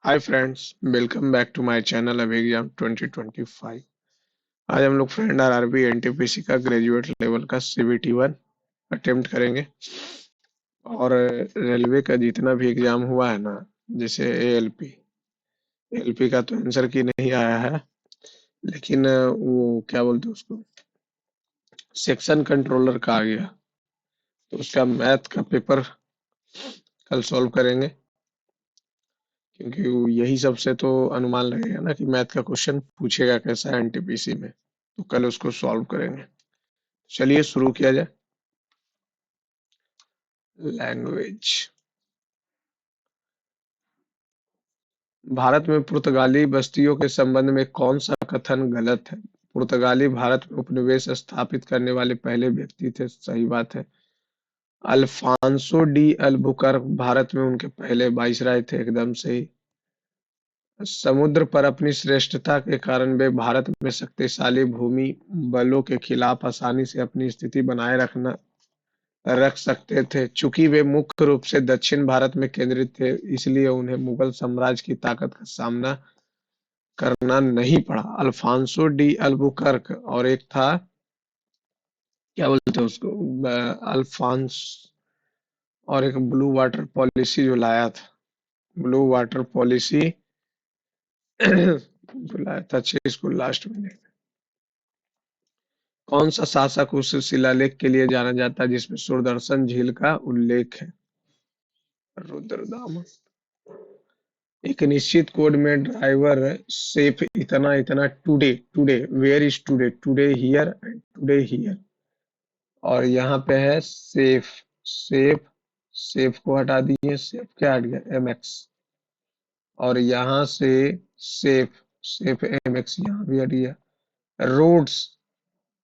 Hi friends, welcome back to my channel अभी exam 2025। आज हम लोग फ्रेंड आरआरबी एनटीपीसी का ग्रेजुएट लेवल का सीबीटी वन अटेम्प्ट करेंगे। और रेलवे का जितना भी एग्जाम हुआ है ना, जैसे एएलपी एएलपी का तो आंसर की नहीं आया है, लेकिन वो क्या बोलते हैं उसको, सेक्शन कंट्रोलर का आ गया। तो उसका मैथ का पेपर कल सॉल्व करेंगे, क्योंकि यही सबसे तो अनुमान लगेगा ना कि मैथ का क्वेश्चन पूछेगा कैसा है एनटीपीसी में। तो कल उसको सॉल्व करेंगे। चलिए शुरू किया जाए। लैंग्वेज। भारत में पुर्तगाली बस्तियों के संबंध में कौन सा कथन गलत है? पुर्तगाली भारत में उपनिवेश स्थापित करने वाले पहले व्यक्ति थे। सही बात है। अल्फांसो डी अल्बुकर्क भारत में उनके पहले वाइसराय थे। एकदम सही। समुद्र पर अपनी श्रेष्ठता के कारण वे भारत में शक्तिशाली भूमि बलों के खिलाफ आसानी से अपनी स्थिति बनाए रख सकते थे। चूंकि वे मुख्य रूप से दक्षिण भारत में केंद्रित थे, इसलिए उन्हें मुगल साम्राज्य की ताकत का सामना करना नहीं पड़ा। अल्फांसो डी अल्बुकर्क, और एक था, क्या बोलते हैं उसको, अल्फांस, और एक ब्लू वाटर पॉलिसी जो लाया था। ब्लू वाटर पॉलिसी जो लाया था। अच्छे, इसको लास्ट में देख। कौन सा शासक उस शिलालेख के लिए जाना जाता है जिसमें सुदर्शन झील का उल्लेख है? रुद्रदामन। एक निश्चित कोड में ड्राइवर सेफ इतना इतना today, today where is today, today here and today here. और यहाँ पे है सेफ, सेफ, सेफ को हटा दिए, सेफ क्या हट गया, एमएक्स। और यहाँ से सेफ, सेफ एमएक्स यहाँ भी हट गया। रोड्स,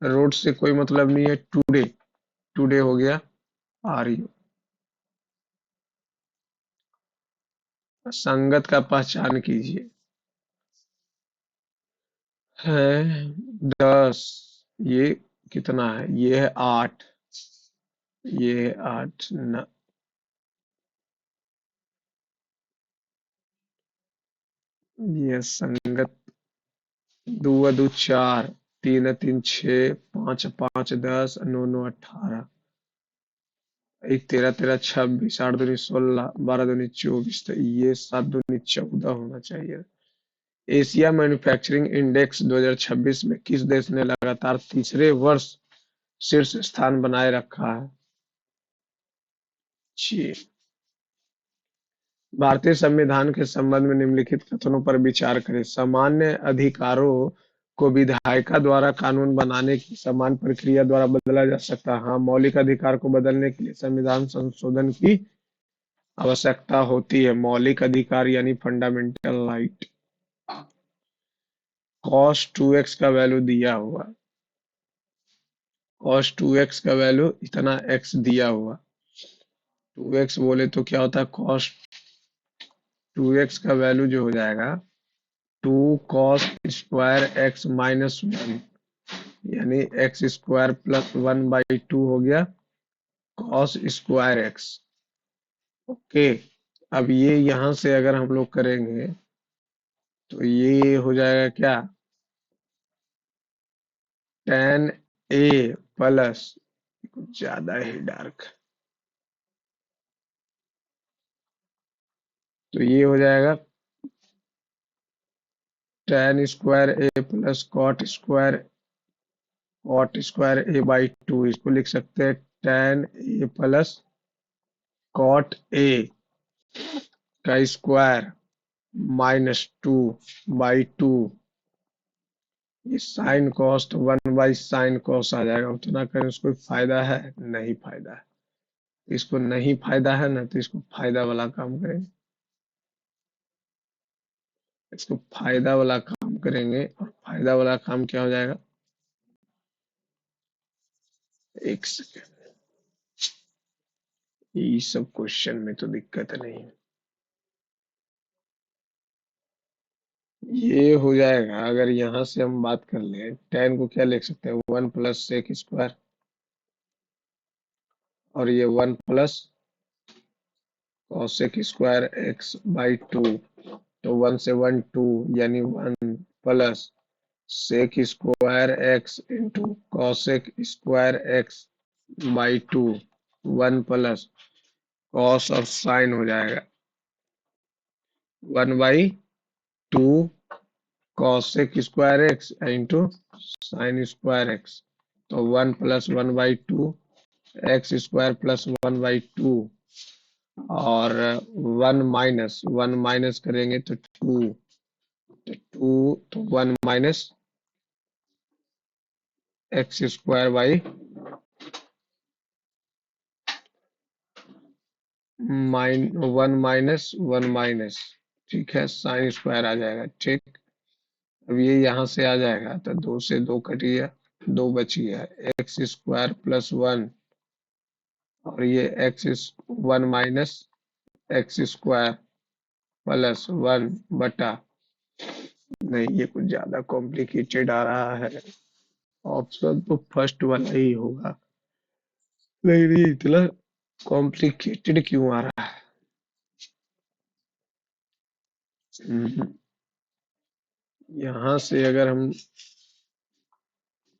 रोड से कोई मतलब नहीं है। टुडे, टुडे हो गया आर यू। संगत का पहचान कीजिए। है 10, ये कितना है, ये है 8, ये है 8 न, ये संगत। 2 2 4, 3 3 6, 5 5 10, 9 9 18, 1 13 13 26, 8 दूनी 16, 12 दूनी 24, तो ये 7 दूनी 14 होना चाहिए। एशिया मैन्युफैक्चरिंग इंडेक्स 2026 में किस देश ने लगातार तीसरे वर्ष शीर्ष स्थान बनाए रखा है? चीन। भारतीय संविधान के संबंध में निम्नलिखित कथनों पर विचार करें। सामान्य अधिकारों को विधायिका द्वारा कानून बनाने की समान प्रक्रिया द्वारा बदला जा सकता है। हाँ, मौलिक अधिकार को बदलने के लिए संविधान संशोधन की आवश्यकता होती है। मौलिक अधिकार यानी फंडामेंटल राइट। cos 2x का वैल्यू दिया हुआ, cos 2x का वैल्यू इतना x दिया हुआ। 2x बोले तो क्या होता है, cos 2x का वैल्यू जो हो जाएगा 2 cos² x-1, यानी एक्स स्क्वायर प्लस 1/2 हो गया cos²x। ओके। अब ये यहां से अगर हम लोग करेंगे तो ये हो जाएगा क्या, tan a प्लस, कुछ ज्यादा ही डार्क, तो ये हो जाएगा tan² a plus cot² a/2। इसको लिख सकते हैं tan a plus cot a का स्क्वायर -2/2। ये साइन कॉस्ट 1/sin cos आ जाएगा। उतना करें, उसको फायदा है नहीं, फायदा है। इसको नहीं फायदा है ना, तो इसको फायदा वाला काम करेंगे। इसको फायदा वाला काम करेंगे, और फायदा वाला काम क्या हो जाएगा, एक सेकेंड। ये सब क्वेश्चन में तो दिक्कत नहीं है। ये हो जाएगा, अगर यहाँ से हम बात कर ले, tan को क्या लिख सकते हैं, 1 + sec², और ये 1 + cos sec² x/2। तो 1 से 1 2, यानी 1 plus sec square x into cosec square x by 2, 1 plus cos और साइन हो जाएगा 1 by 2 cosec square x into sine square x. तो 1 plus 1 by 2 x square plus 1 by 2, और 1 माइनस करेंगे तो 2, तो 2, तो 1 minus x square by 1 minus, ठीक है, साइन स्क्वायर आ जाएगा। ठीक, अब ये यहाँ से आ जाएगा तो 2 से 2 कट गया, 2 बच गया, एक्स स्क्वायर प्लस 1, और ये one minus x square plus 1 बटा, नहीं ये कुछ ज्यादा कॉम्प्लिकेटेड आ रहा है, ऑप्शन तो फर्स्ट वाला ही होगा, लेकिन ये इतना कॉम्प्लिकेटेड क्यों आ रहा है? हम्म, यहाँ से अगर हम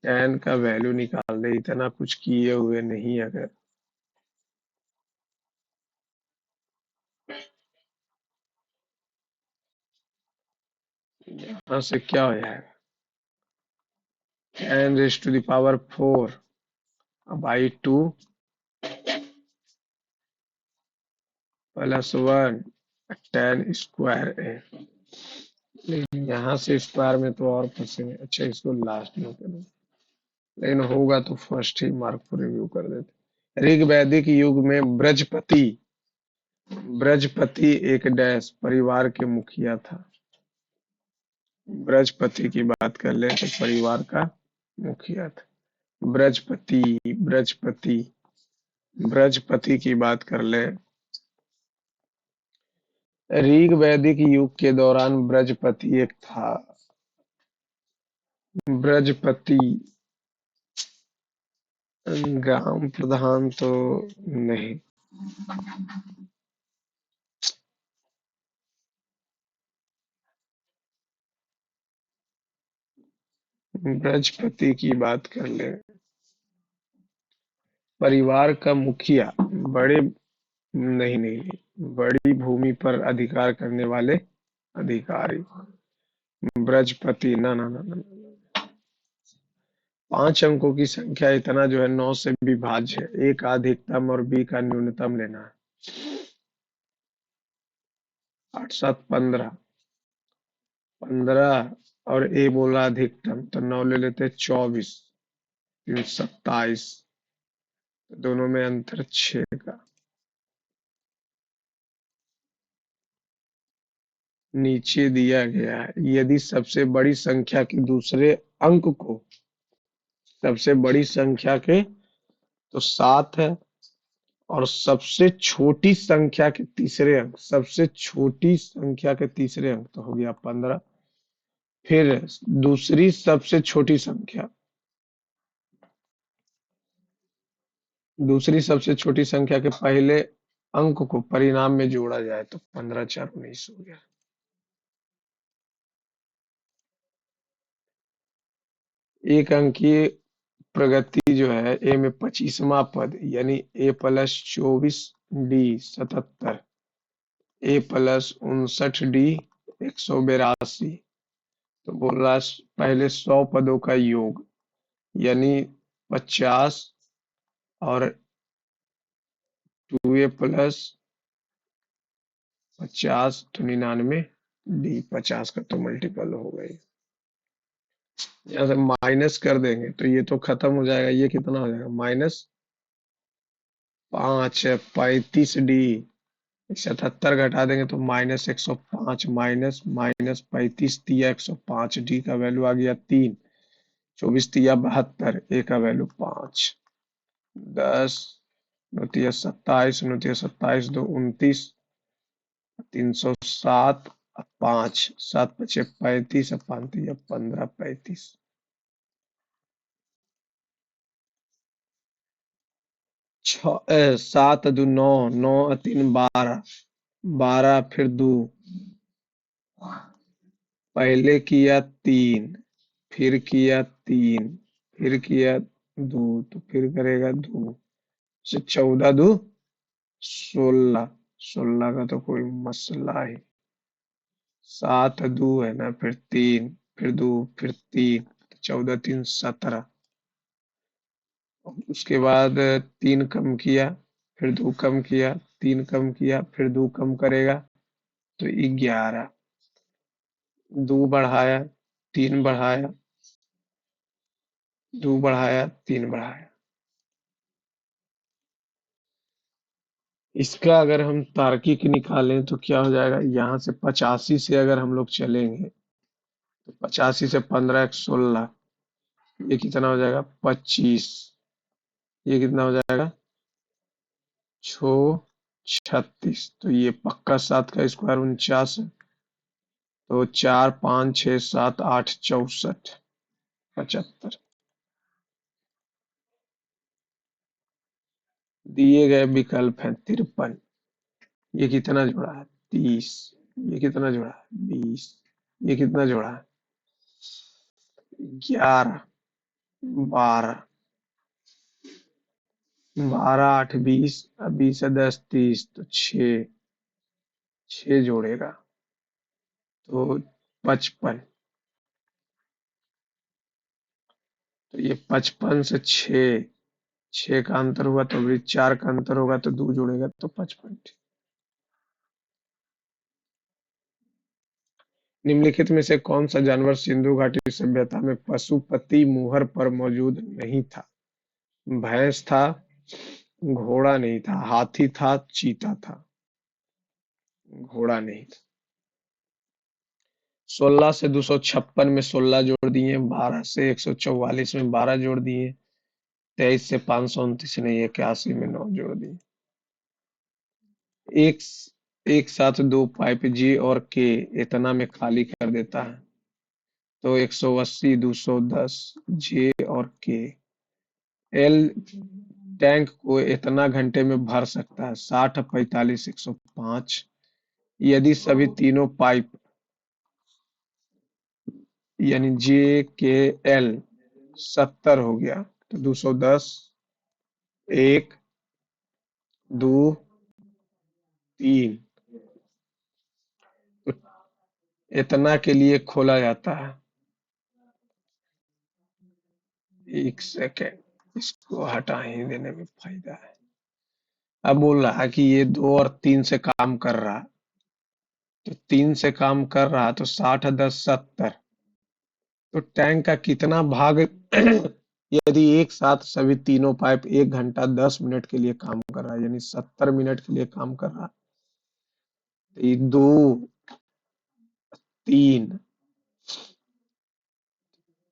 tan का वैल्यू निकाल दे, इतना कुछ किए हुए नहीं, अगर यहाँ से क्या हो जाएगा, tan raise to the power 4 by 2 plus 1 tan square है। लेकिन यहाँ से स्क्वायर में तो और फंसेंगे, अच्छा इसको लास्ट में करें, लेकिन होगा तो फर्स्ट ही मार्क पर रिव्यू कर देते। ऋग वैदिक युग में ब्रजपति एक डैश परिवार के मुखिया था। ब्रजपति की बात कर ले तो परिवार का मुखिया था। ब्रजपति ब्रजपति की बात कर ले, ऋग वैदिक युग के दौरान ब्रजपति एक था। ब्रजपति ग्राम प्रधान तो नहीं। बृहस्पति की बात कर ले, परिवार का मुखिया, बड़े, नहीं नहीं, बड़ी भूमि पर अधिकार करने वाले अधिकारी, बृहस्पति, ना ना ना ना। 5 अंकों की संख्या, इतना जो है 9 से विभाज्य है, ए का अधिकतम और बी का न्यूनतम लेना है। 8 7 15, 15, और ए बोला अधिकतम, तो 9 ले लेते 24, 3 27, दोनों में अंतर 6 का। नीचे दिया गया है, यदि सबसे बड़ी संख्या के दूसरे अंक को, सबसे बड़ी संख्या के तो 7 है, और सबसे छोटी संख्या के तीसरे अंक, सबसे छोटी संख्या के तीसरे अंक तो हो गया 15। फिर दूसरी सबसे छोटी संख्या, दूसरी सबसे छोटी संख्या के पहले अंक को परिणाम में जोड़ा जाए तो 15 4 19 हो गया। एक अंकीय प्रगति जो है, ए में 25वां पद, यानी ए प्लस 24 डी 77, ए प्लस 59 डी 182, तो बोल रहा है पहले 100 पदों का योग, यानी 50, और 2a प्लस 50 तो 99, डी 50 का तो मल्टीपल हो गई। यहाँ से माइनस कर देंगे तो ये तो खत्म हो जाएगा, ये कितना हो जाएगा, -5 35 डी, 77 घटा देंगे तो -105, माइनस माइनस 35 तिया 105, डी का वैल्यू आ गया 3, 24 तिया 72, ए का वैल्यू 5, 10 नौतिया 27, नौतिया 27 दो 29, 307, 5 7 5 35, 15 35, 7 2 9, 9 3 12, 12 फिर 2 पहले किया 3, फिर किया 3, फिर किया 2, तो फिर करेगा 2 से 14 2 16, 16 का तो कोई मसला है। 7 2 है ना, फिर 3, फिर 2, फिर 3, 14 3 17। उसके बाद 3 कम किया, फिर 2 कम किया, 3 कम किया, फिर 2 कम करेगा तो 11। 2 बढ़ाया, 3 बढ़ाया, 2 बढ़ाया, 3 बढ़ाया। इसका अगर हम तार्किक निकालें तो क्या हो जाएगा, यहाँ से 85 से अगर हम लोग चलेंगे तो 85 से 15 एक 16, ये कितना हो जाएगा 25, ये कितना हो जाएगा 6 36, तो ये पक्का 7 का स्क्वायर 49 है। तो 4 5 6 7 8 64 75। दिए गए विकल्प हैं 53, ये कितना जुड़ा है 30, ये कितना जुड़ा है 20, ये कितना जुड़ा है 11, 12, 12 8 20, अब 20 है 10 30, तो 6, 6 जोड़ेगा तो 55। तो ये 55 से 6, 6 का अंतर हुआ तो अभी 4 का अंतर होगा तो 2 जोड़ेगा तो 55। निम्नलिखित में से कौन सा जानवर सिंधु घाटी सभ्यता में पशुपति मुहर पर मौजूद नहीं था? भैंस था, घोड़ा नहीं था, हाथी था, चीता था। घोड़ा नहीं था। 16 से 256 में 16 जोड़ दिए, 12 से 144 में 12 जोड़ दिए, 23 से 529 ने 81 में 9 जोड़ दिए। एक एक साथ दो पाइप जे और के इतना में खाली कर देता है तो 180 210 जे और के। एल टैंक को इतना घंटे में भर सकता है 60 45 105। यदि सभी तीनों पाइप यानी जे के एल 70 हो गया तो 210 1 2 3, तो इतना के लिए खोला जाता है। एक सेकेंड, इसको हटा ही देने में फायदा है। अब बोल रहा है कि ये 2 और 3 से काम कर रहा, तो 3 से काम कर रहा तो 60 10 70, तो टैंक का कितना भाग यदि एक साथ सभी तीनों पाइप 1 घंटा 10 मिनट के लिए काम कर रहा है यानी 70 मिनट के लिए काम कर रहा है, तो ये 2 3,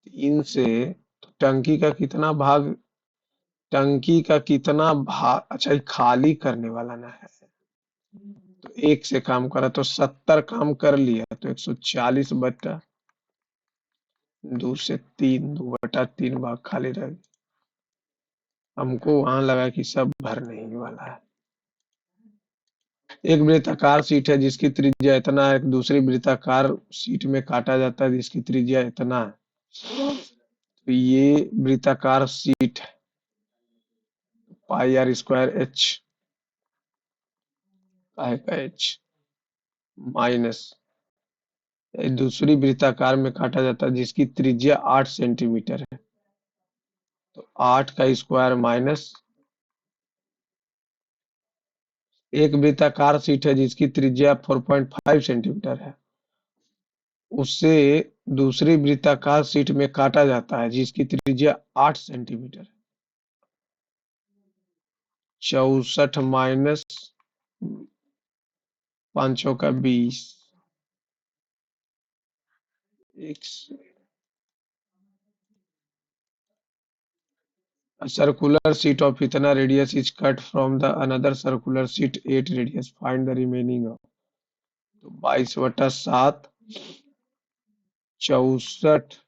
3 से तो टंकी का कितना भाग, अच्छा ये खाली करने वाला ना है, तो 1 से काम करा तो 70 काम कर लिया तो 140 बटा 2 से 3, 2/3 भाग खाली रह गया। हमको वहां लगा कि सब भरने ही वाला है। एक वृत्ताकार सीट है जिसकी त्रिज्या इतना है, दूसरी वृत्ताकार सीट में काटा जाता है जिसकी त्रिज्या इतना है, तो ये वृत्ताकार sheet pi r square h का एच माइनस दूसरी वृत्ताकार में काटा जाता है जिसकी त्रिज्या 8 सेंटीमीटर है, तो 8 का स्क्वायर माइनस एक वृत्ताकार सीट है जिसकी त्रिज्या 4.5 सेंटीमीटर है, उससे दूसरी वृत्ताकार सीट में काटा जाता है जिसकी त्रिज्या 8 सेंटीमीटर है। 64 माइनस 5 का 20, a circular sheet of इतना radius is cut from the another circular sheet 8 radius, find the remaining of, तो 22/7 64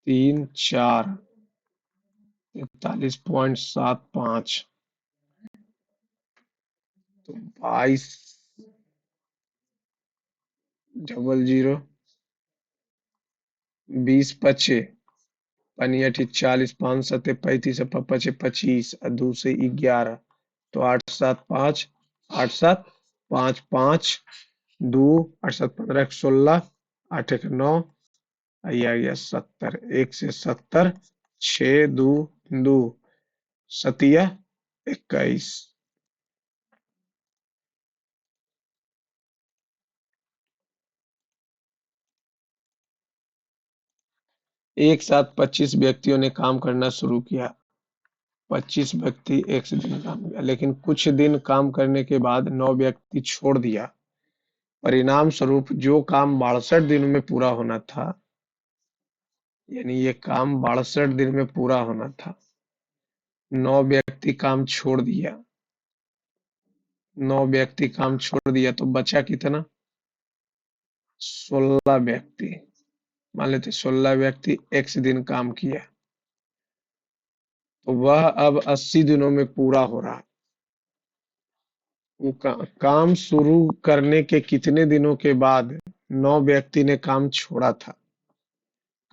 3 4 43.75 तो 22 00, 20 25 पनियठी 40, 5 7 35 25 और 2 से 11, तो 8 7 5, 8 7 5 5 2, 8 7 15 16, 8 1 9, ये आ गया 70, 1 से 70, 6 2 2, सतिया 21। एक साथ 25 व्यक्तियों ने काम करना शुरू किया। 25 व्यक्ति एक से दिन काम किया, लेकिन कुछ दिन काम करने के बाद 9 व्यक्ति छोड़ दिया। परिणाम स्वरूप जो काम 62 दिनों में पूरा होना था, यानी ये काम 62 दिन में पूरा होना था, 9 व्यक्ति काम छोड़ दिया। 9 व्यक्ति काम छोड़ दिया तो बचा कितना? 16 व्यक्ति। मान लेते 16 व्यक्ति x दिन काम किया, तो वह अब 80 दिनों में पूरा हो रहा। वो काम शुरू करने के कितने दिनों के बाद 9 व्यक्ति ने काम छोड़ा था?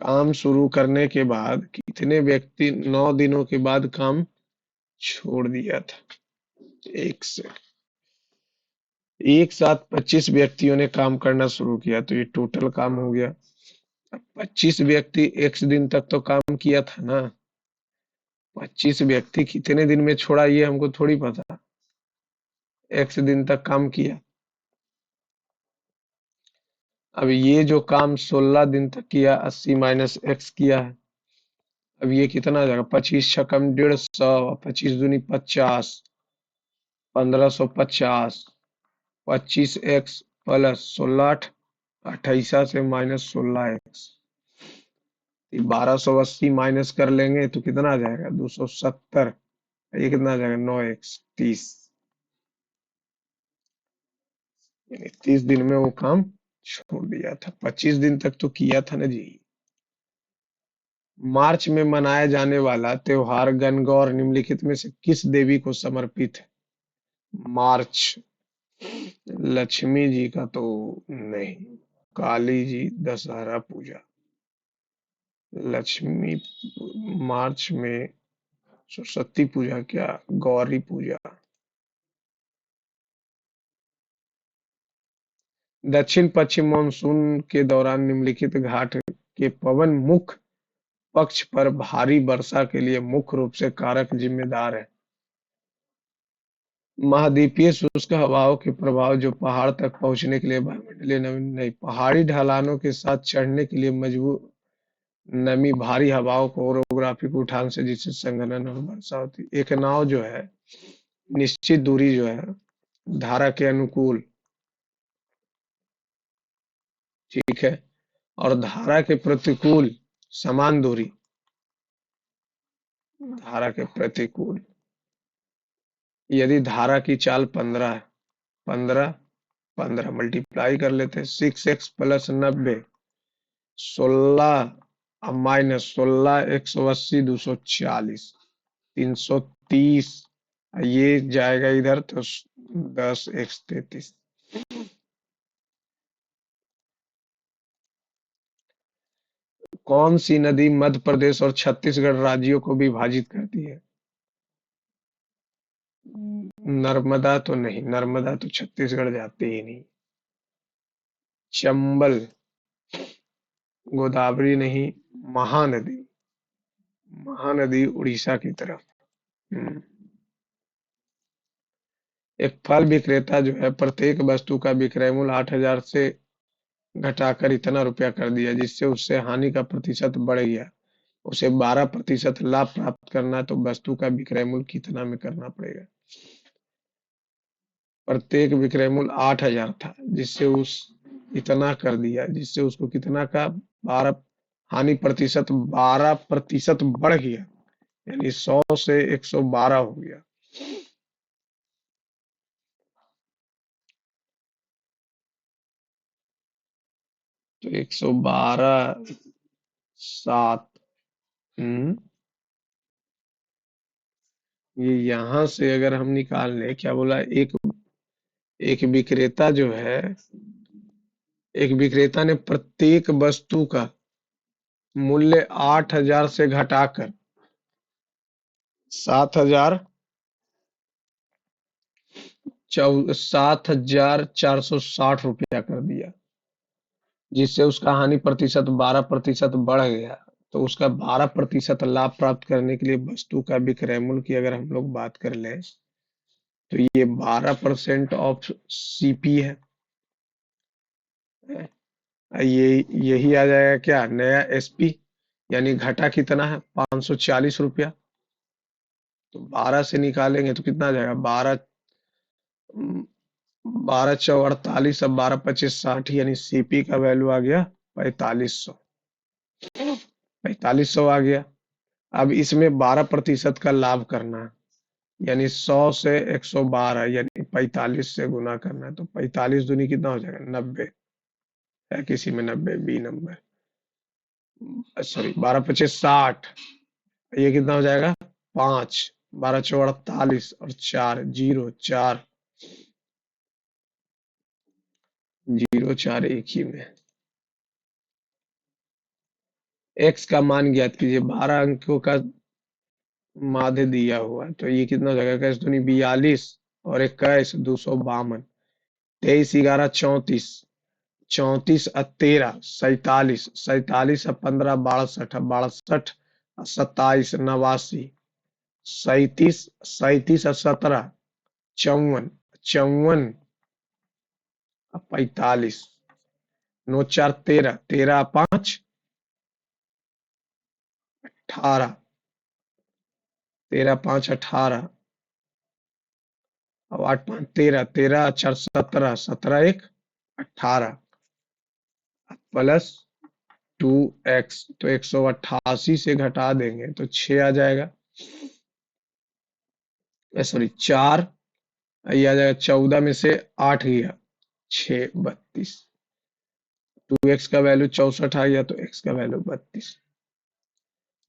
काम शुरू करने के बाद कितने व्यक्ति 9 दिनों के बाद काम छोड़ दिया था? एक साथ 25 व्यक्तियों ने काम करना शुरू किया, तो ये टोटल काम हो गया। अब 25 व्यक्ति x दिन तक तो काम किया था ना, 25 व्यक्ति कितने दिन में छोड़ा ये हमको थोड़ी पता। x दिन तक काम किया। अब ये जो काम 16 दिन तक किया, 80 माइनस x किया है। अब ये कितना आ जाएगा? 25 छकम 150, 25 दूनी 50, 1550, 25x प्लस 16 28 से माइनस 16x, 1280 माइनस कर लेंगे तो कितना आ जाएगा? 270। ये कितना आ जाएगा? 9x 30, यानी 30 दिन में वो काम छोड़ दिया था। 25 दिन तक तो किया था ना जी। मार्च में मनाया जाने वाला त्योहार गणगौर निम्नलिखित में से किस देवी को समर्पित है? मार्च, लक्ष्मी जी का तो नहीं, काली जी, दशहरा पूजा। लक्ष्मी मार्च में, सरस्वती पूजा क्या, गौरी पूजा। दक्षिण पश्चिम मानसून के दौरान निम्नलिखित घाट के पवन मुख पक्ष पर भारी वर्षा के लिए मुख्य रूप से कारक जिम्मेदार है? महाद्वीपीय शुष्क हवाओं के प्रभाव जो पहाड़ तक पहुंचने के लिए वायुमंडलीय नमी नहीं, पहाड़ी ढलानों के साथ चढ़ने के लिए मजबूर नमी, भारी हवाओं को ओरोग्राफिक उठान से जिससे संघनन और वर्षा होती है। एक नाव जो है निश्चित दूरी जो है धारा के अनुकूल, ठीक है, और धारा के प्रतिकूल समान दूरी, धारा के प्रतिकूल, यदि धारा की चाल 15 है, 15 15 मल्टीप्लाई कर लेते हैं, 6x प्लस 90, 16 माइनस 16, 180, 240, 330, ये जाएगा इधर तो 10x 33। कौन सी नदी मध्य प्रदेश और छत्तीसगढ़ राज्यों को विभाजित करती है? नर्मदा तो नहीं, नर्मदा तो छत्तीसगढ़ जाती ही नहीं। चंबल, गोदावरी नहीं, महानदी, महानदी उड़ीसा की तरफ। हम्म। एक फल विक्रेता जो है प्रत्येक वस्तु का विक्रय मूल्य 8,000 से घटाकर इतना रुपया कर दिया जिससे उससे हानि का प्रतिशत बढ़ गया। उसे 12% लाभ प्राप्त करना है तो वस्तु का विक्रय मूल्य कितना में करना पड़ेगा? प्रत्येक विक्रय मूल्य 8,000 था, जिससे उस इतना कर दिया जिससे उसको कितना का 12, हानि प्रतिशत 12% बढ़ गया, यानी 100 से 112 हो गया। तो 112 7, ये यहां से अगर हम निकाल लें, क्या बोला, एक एक विक्रेता जो है, एक विक्रेता ने प्रत्येक वस्तु का मूल्य 8,000 से घटाकर 7,000 7,460 रुपया कर दिया, जिससे उसका हानि प्रतिशत 12% बढ़ गया। तो उसका 12% लाभ प्राप्त करने के लिए वस्तु का विक्रय मूल्य की अगर हम लोग बात कर लें, तो ये 12% ऑफ सीपी है। ये यही आ जाएगा क्या, नया एसपी, यानी घटा कितना है, 540 रुपया। तो 12 से निकालेंगे तो कितना आ जाएगा, 12 12 चौ 48, अब 12 25 60, यानी सीपी का वैल्यू आ गया 4500। 4500 आ गया। अब इसमें 12% का लाभ करना है, यानी 100 से 112, यानी 45 से गुना करना है। तो 45 दूनी कितना हो जाएगा, 90 है, किसी में 90 बी नंबर, सॉरी 12 25 60, ये कितना हो जाएगा, 5, 12 चौ 48 और 4 जीरो 4, जीरो 4 एक ही में। एक्स का मान ज्ञात कीजिए, 12 अंकों का माध्य दिया हुआ है। तो ये कितना हो जाएगा, इक्कीस दूनी 42 और 21 252, 23 11 34, 34 और 13 47, 47 और 15 62, 62 27 89, 37 37 और 17 54, 54 और 45, 9 4 13, 13 और 5 18, 13 5 18 और 8 5 13, 13 4 17, 17 1 18 प्लस 2x, तो 188 से घटा देंगे तो 6 आ जाएगा, सॉरी 4, ये आ जाएगा 14 में से 8 गया, 6 32, 2x का वैल्यू 64 आ गया, तो x का वैल्यू 32।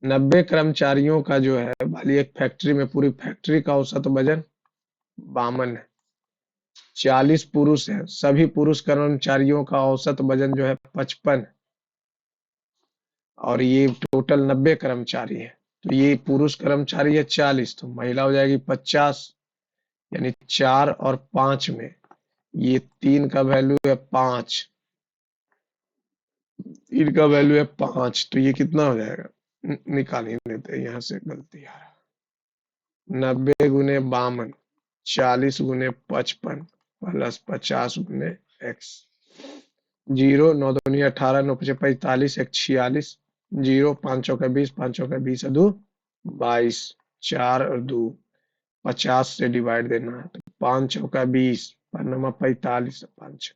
90 कर्मचारियों का जो है वाली एक फैक्ट्री में, पूरी फैक्ट्री का औसत वजन 52 है। 40 पुरुष है, सभी पुरुष कर्मचारियों का औसत वजन जो है 55 है, और ये टोटल 90 कर्मचारी है। तो ये पुरुष कर्मचारी है 40, तो महिला हो जाएगी 50, यानी 4 और 5 में ये 3 का वैल्यू है 5, 3 का वैल्यू है 5, तो ये कितना हो जाएगा, निकाल ही लेते हैं, यहाँ से गलती आ रहा है। 90 गुने 52, 40 गुने 55 प्लस 50 गुने एक्स, जीरो 9 दूनी 18, 9 पचे 45, 1 46, जीरो 5 चौका 20, 5 चौका 20 और 2 22, 4 और 2 50 से डिवाइड देना है, तो 5 चौका 20, 45, 5।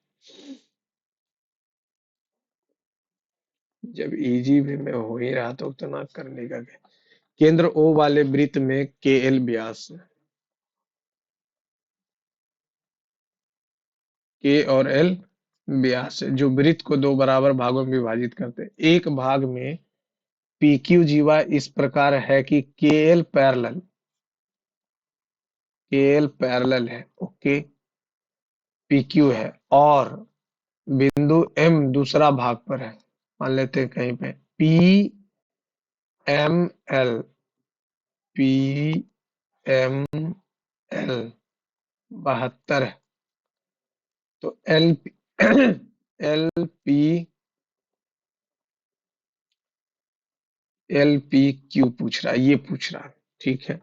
जब इजी वे में हो ही रहा तो उतना करने का क्या। केंद्र ओ वाले वृत्त में के एल व्यास है, के और एल व्यास है, जो वृत्त को दो बराबर भागों में विभाजित करते हैं। एक भाग में पी क्यू जीवा इस प्रकार है कि के एल पैरेलल, के एल पैरेलल है, ओके, पी क्यू है, और बिंदु एम दूसरा भाग पर है, मान लेते हैं कहीं पे P M L, P M L 72 है। तो L L P L P Q पूछ रहा है, ये पूछ रहा है, ठीक है।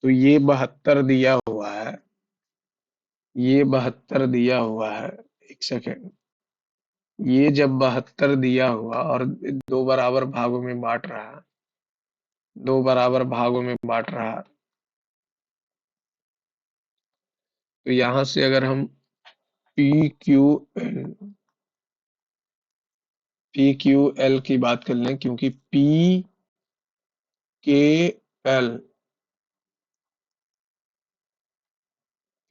तो ये 72 दिया हुआ है, ये 72 दिया हुआ है, एक सेकेंड, ये जब 72 दिया हुआ और दो बराबर भागों में बांट रहा है, दो बराबर भागों में बांट रहा है, तो यहां से अगर हम P Q P Q L की बात कर लें, क्योंकि पी के एल,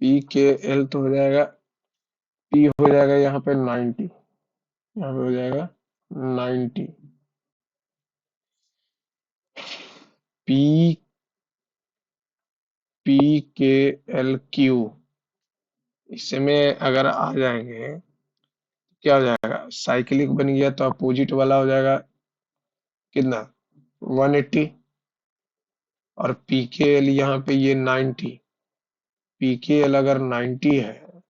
पी के एल तो हो जाएगा, पी हो जाएगा यहाँ पे 90, यहाँ पे हो जाएगा 90, पी पी के एल क्यू इसमें अगर आ जाएंगे, क्या हो जाएगा, साइक्लिक बन गया तो अपोजिट वाला हो जाएगा कितना, 180। और पीकेएल यहाँ पे ये 90, पीकेएल अगर 90 है,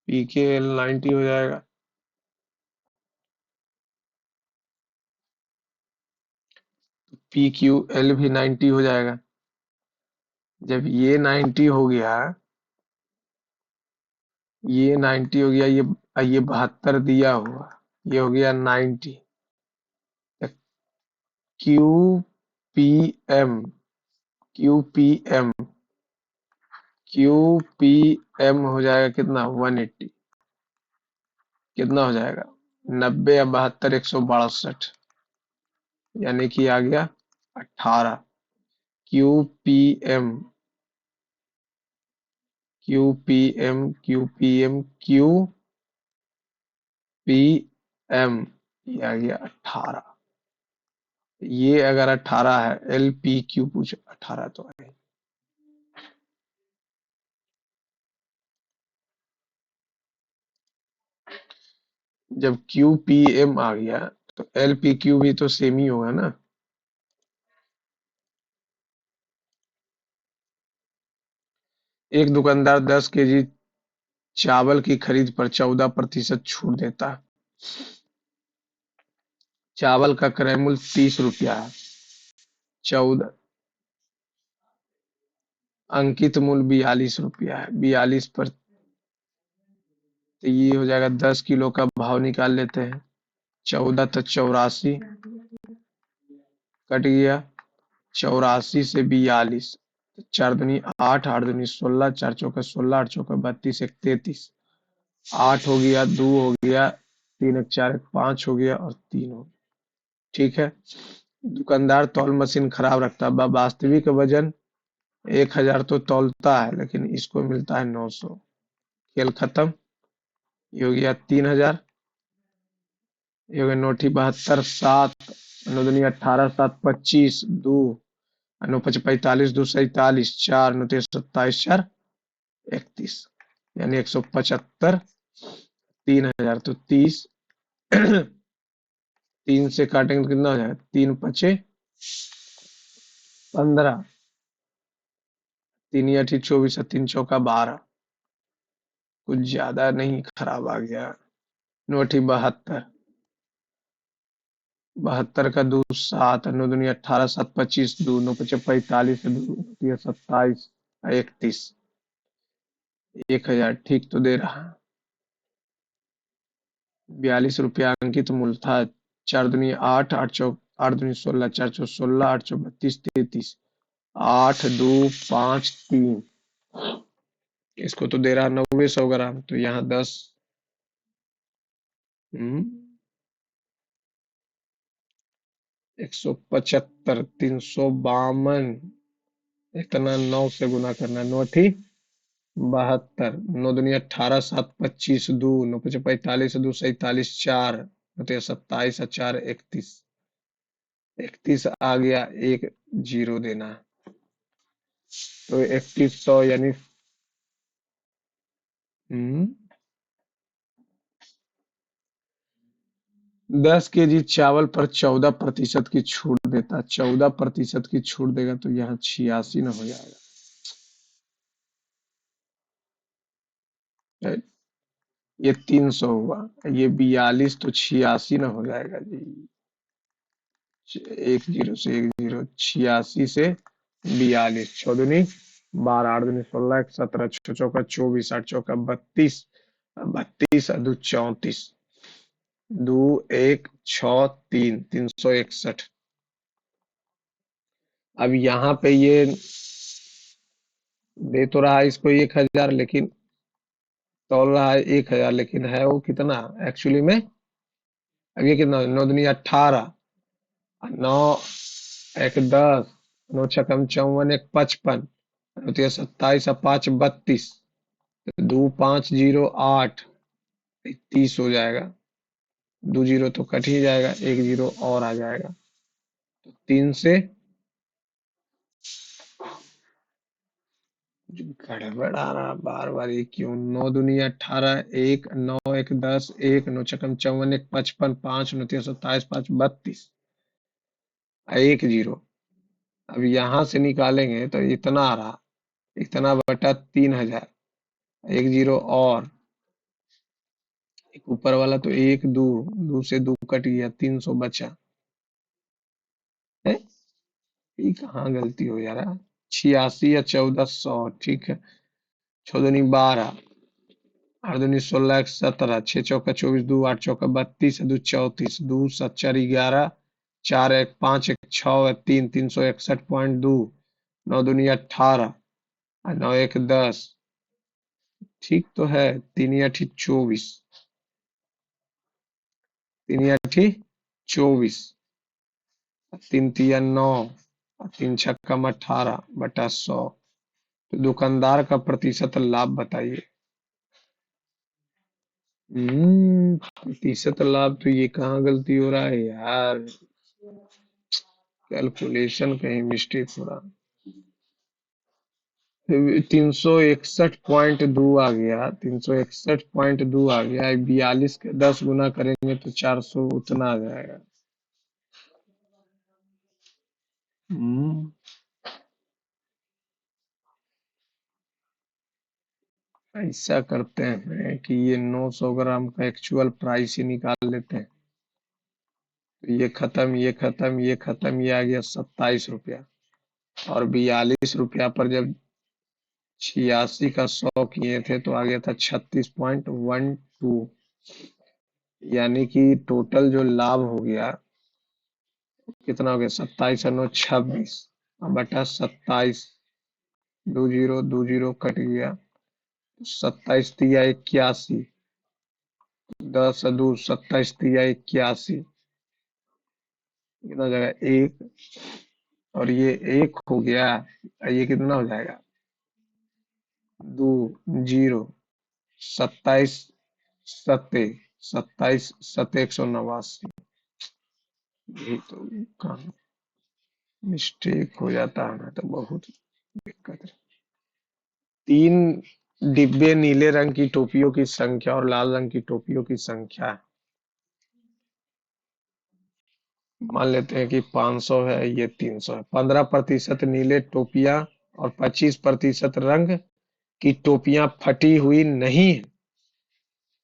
पीकेएल 90 हो जाएगा। पीक्यूएल भी 90 हो जाएगा। जब ये 90 हो गया, ये 90 हो गया, ये 72 दिया हुआ, ये हो गया 90। Q P M, Q P M, Q P M हो जाएगा कितना, 180। कितना हो जाएगा, 90 या 72, 162, यानी कि आ गया 18। Q P M, Q P M, Q P M, Q P M, ये आ गया 18। ये अगर 18 है, एल पी क्यू पूछ 18 तो है। जब क्यू पी एम आ गया तो एल पी क्यू भी तो सेम ही होगा ना। एक दुकानदार 10 केजी चावल की खरीद पर 14% छूट देता है। चावल का क्रय मूल्य 30 रुपया है। 14, अंकित मूल्य 42 रुपया है। 42 पर, तो ये हो जाएगा, 10 किलो का भाव निकाल लेते हैं। 14 तो 84 कट गया, 84 से 42, चार दूनी 8, 8 दूनी 16, 4 चौका 16, 8 चौका 32, एक 33, 8 हो गया, 2 हो गया, 3 एक 4 एक 5 हो गया, और 3 हो गया। ठीक है। दुकानदार तौल मशीन खराब रखता है, वास्तविक वजन 1000 तो तौलता है, लेकिन इसको मिलता है 900। खेल खत्म। ये हो गया 3000, ये हो गया नौठी 72, 7 नौ दूनी 18, 7 25, 2 नौ पच 45, 2 47, 4 नौ 27, 4 31, यानी 175। 3000 तो 30, 3 से काटेंगे तो कितना हो जाएगा, 3 × 15, 3 या 24, 3 चौका 12, कुछ ज्यादा नहीं खराब आ गया। नौठी 72, 72 का 2 7, नौ दूनी 18, 7 25, 2 9 पचे 45, 2 27, 31, 1000 ठीक तो दे रहा। 42 रुपया अंकित मूल्य था। 4 दूनी 8, 8 चौक 8 दूनी 16, 4 चौक 16, 8 चौक 32, 33, 8 2 5 3, इसको तो दे रहा 90 100 ग्राम, तो यहाँ 10, 175, 352, इतना 9 से गुना करना, 9 × 72, 9 दूनी 18, 7 25, 2 9 पचे 45, 2 47, 4 9 27, 4 31, 31 आ गया, एक जीरो देना है। तो 3100 यानी 10 केजी चावल पर 14% की छूट देता, 14% की छूट देगा तो यहाँ 86 न हो जाएगा। राइट? ये 300 हुआ, ये 42 तो 86 न हो जाएगा जी। एक जीरो से एक जीरो, 86 से 42, 6 दूनी 12, 8 दूनी 16, 1 17, 6 चौका 24, 8 चौका 32, 32 2 34, 2 1 6 3, 361। अब यहाँ पे ये दे तो रहा है इसको 1000, लेकिन तौल रहा है 1000, लेकिन है वो कितना एक्चुअली में। अब ये कितना, 9 दूनी 18, 9 1 10, 9 छकम 54, 1 55, 27 5 32, 2 5 0 8, 30 हो जाएगा। 2 जीरो तो कट ही जाएगा, एक जीरो और आ जाएगा। तो 3 से गड़बड़ आ रहा बार बार, ये क्यों? 9 दूनी 18, 1 9 1 10, 1 9 छक्कम 54, 1 55, 5 9 3 27, 5 32, 1 0। अब यहाँ से निकालेंगे तो इतना आ रहा, इतना बटा 3000, 1 0 और एक ऊपर वाला तो 1 2, 2 से 2 कट गया, 300 बचा है। ये कहाँ गलती हो यार? 86 या 1400, ठीक है। 6 दूनी 12, 8 दूनी 16, 1 17, 6 चौका 24, 2 8 चौका 32, 2 34, 2 7 4 11, 4 1 5 1 6 361.2, 9 दूनी 18, 9 1 10, ठीक तो है। 3 8 24, 3 8 24, 3 3 9, 3 छक्कम 18/100। तो दुकानदार का प्रतिशत लाभ बताइए। प्रतिशत लाभ, तो ये कहाँ गलती हो रहा है यार? कैलकुलेशन कहीं मिस्टेक हो रहा। 361.2 आ गया, 361.2 आ गया। 42 के 10 गुना करेंगे तो 400 उतना आ जाएगा। हम्म ऐसा करते हैं कि ये 900 ग्राम का एक्चुअल प्राइस ही निकाल लेते हैं। तो ये खत्म, ये खत्म, ये खत्म, ये आ गया 27 रुपया। और 42 रुपया पर जब 86 का 100 किए थे तो आ गया था 36.12। यानी कि टोटल जो लाभ हो गया कितना हो गया? 27 और 9 26 बटा 27। 2 0 2 0 कट गया। 27 × 81, 10 और 2 27 × 81, कितना हो जाएगा? 1। और ये 1 हो गया, ये कितना हो जाएगा? 2 0, 27 सत्ते 27 सत्ते 189। यही तो काम, मिस्टेक हो जाता है ना तो बहुत दिक्कत है। 3 डिब्बे नीले रंग की टोपियों की संख्या और लाल रंग की टोपियों की संख्या है। मान लेते हैं कि 500 है, ये 300 है। 15% नीले टोपियां और 25% रंग की टोपियां फटी हुई नहीं है।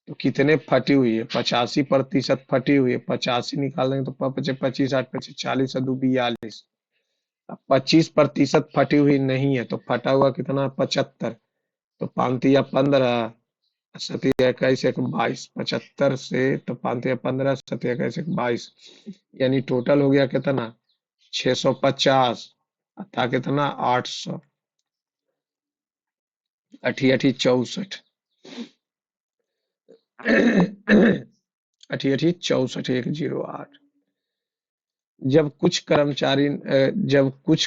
तो कितने फटी हुई है? 85% फटी हुई है। 85 निकालेंगे तो 25 8 25 40 और 2 42। 25% फटी हुई नहीं है तो फटा हुआ कितना? 75। तो 5 या 15, 7 या 21 एक 22, 75 से तो 5 या 15, 7 या 21 एक 22, यानी टोटल हो गया कितना? 650 था कितना? 800। अठी अठी 64, अठी अठी 64, 108। जब कुछ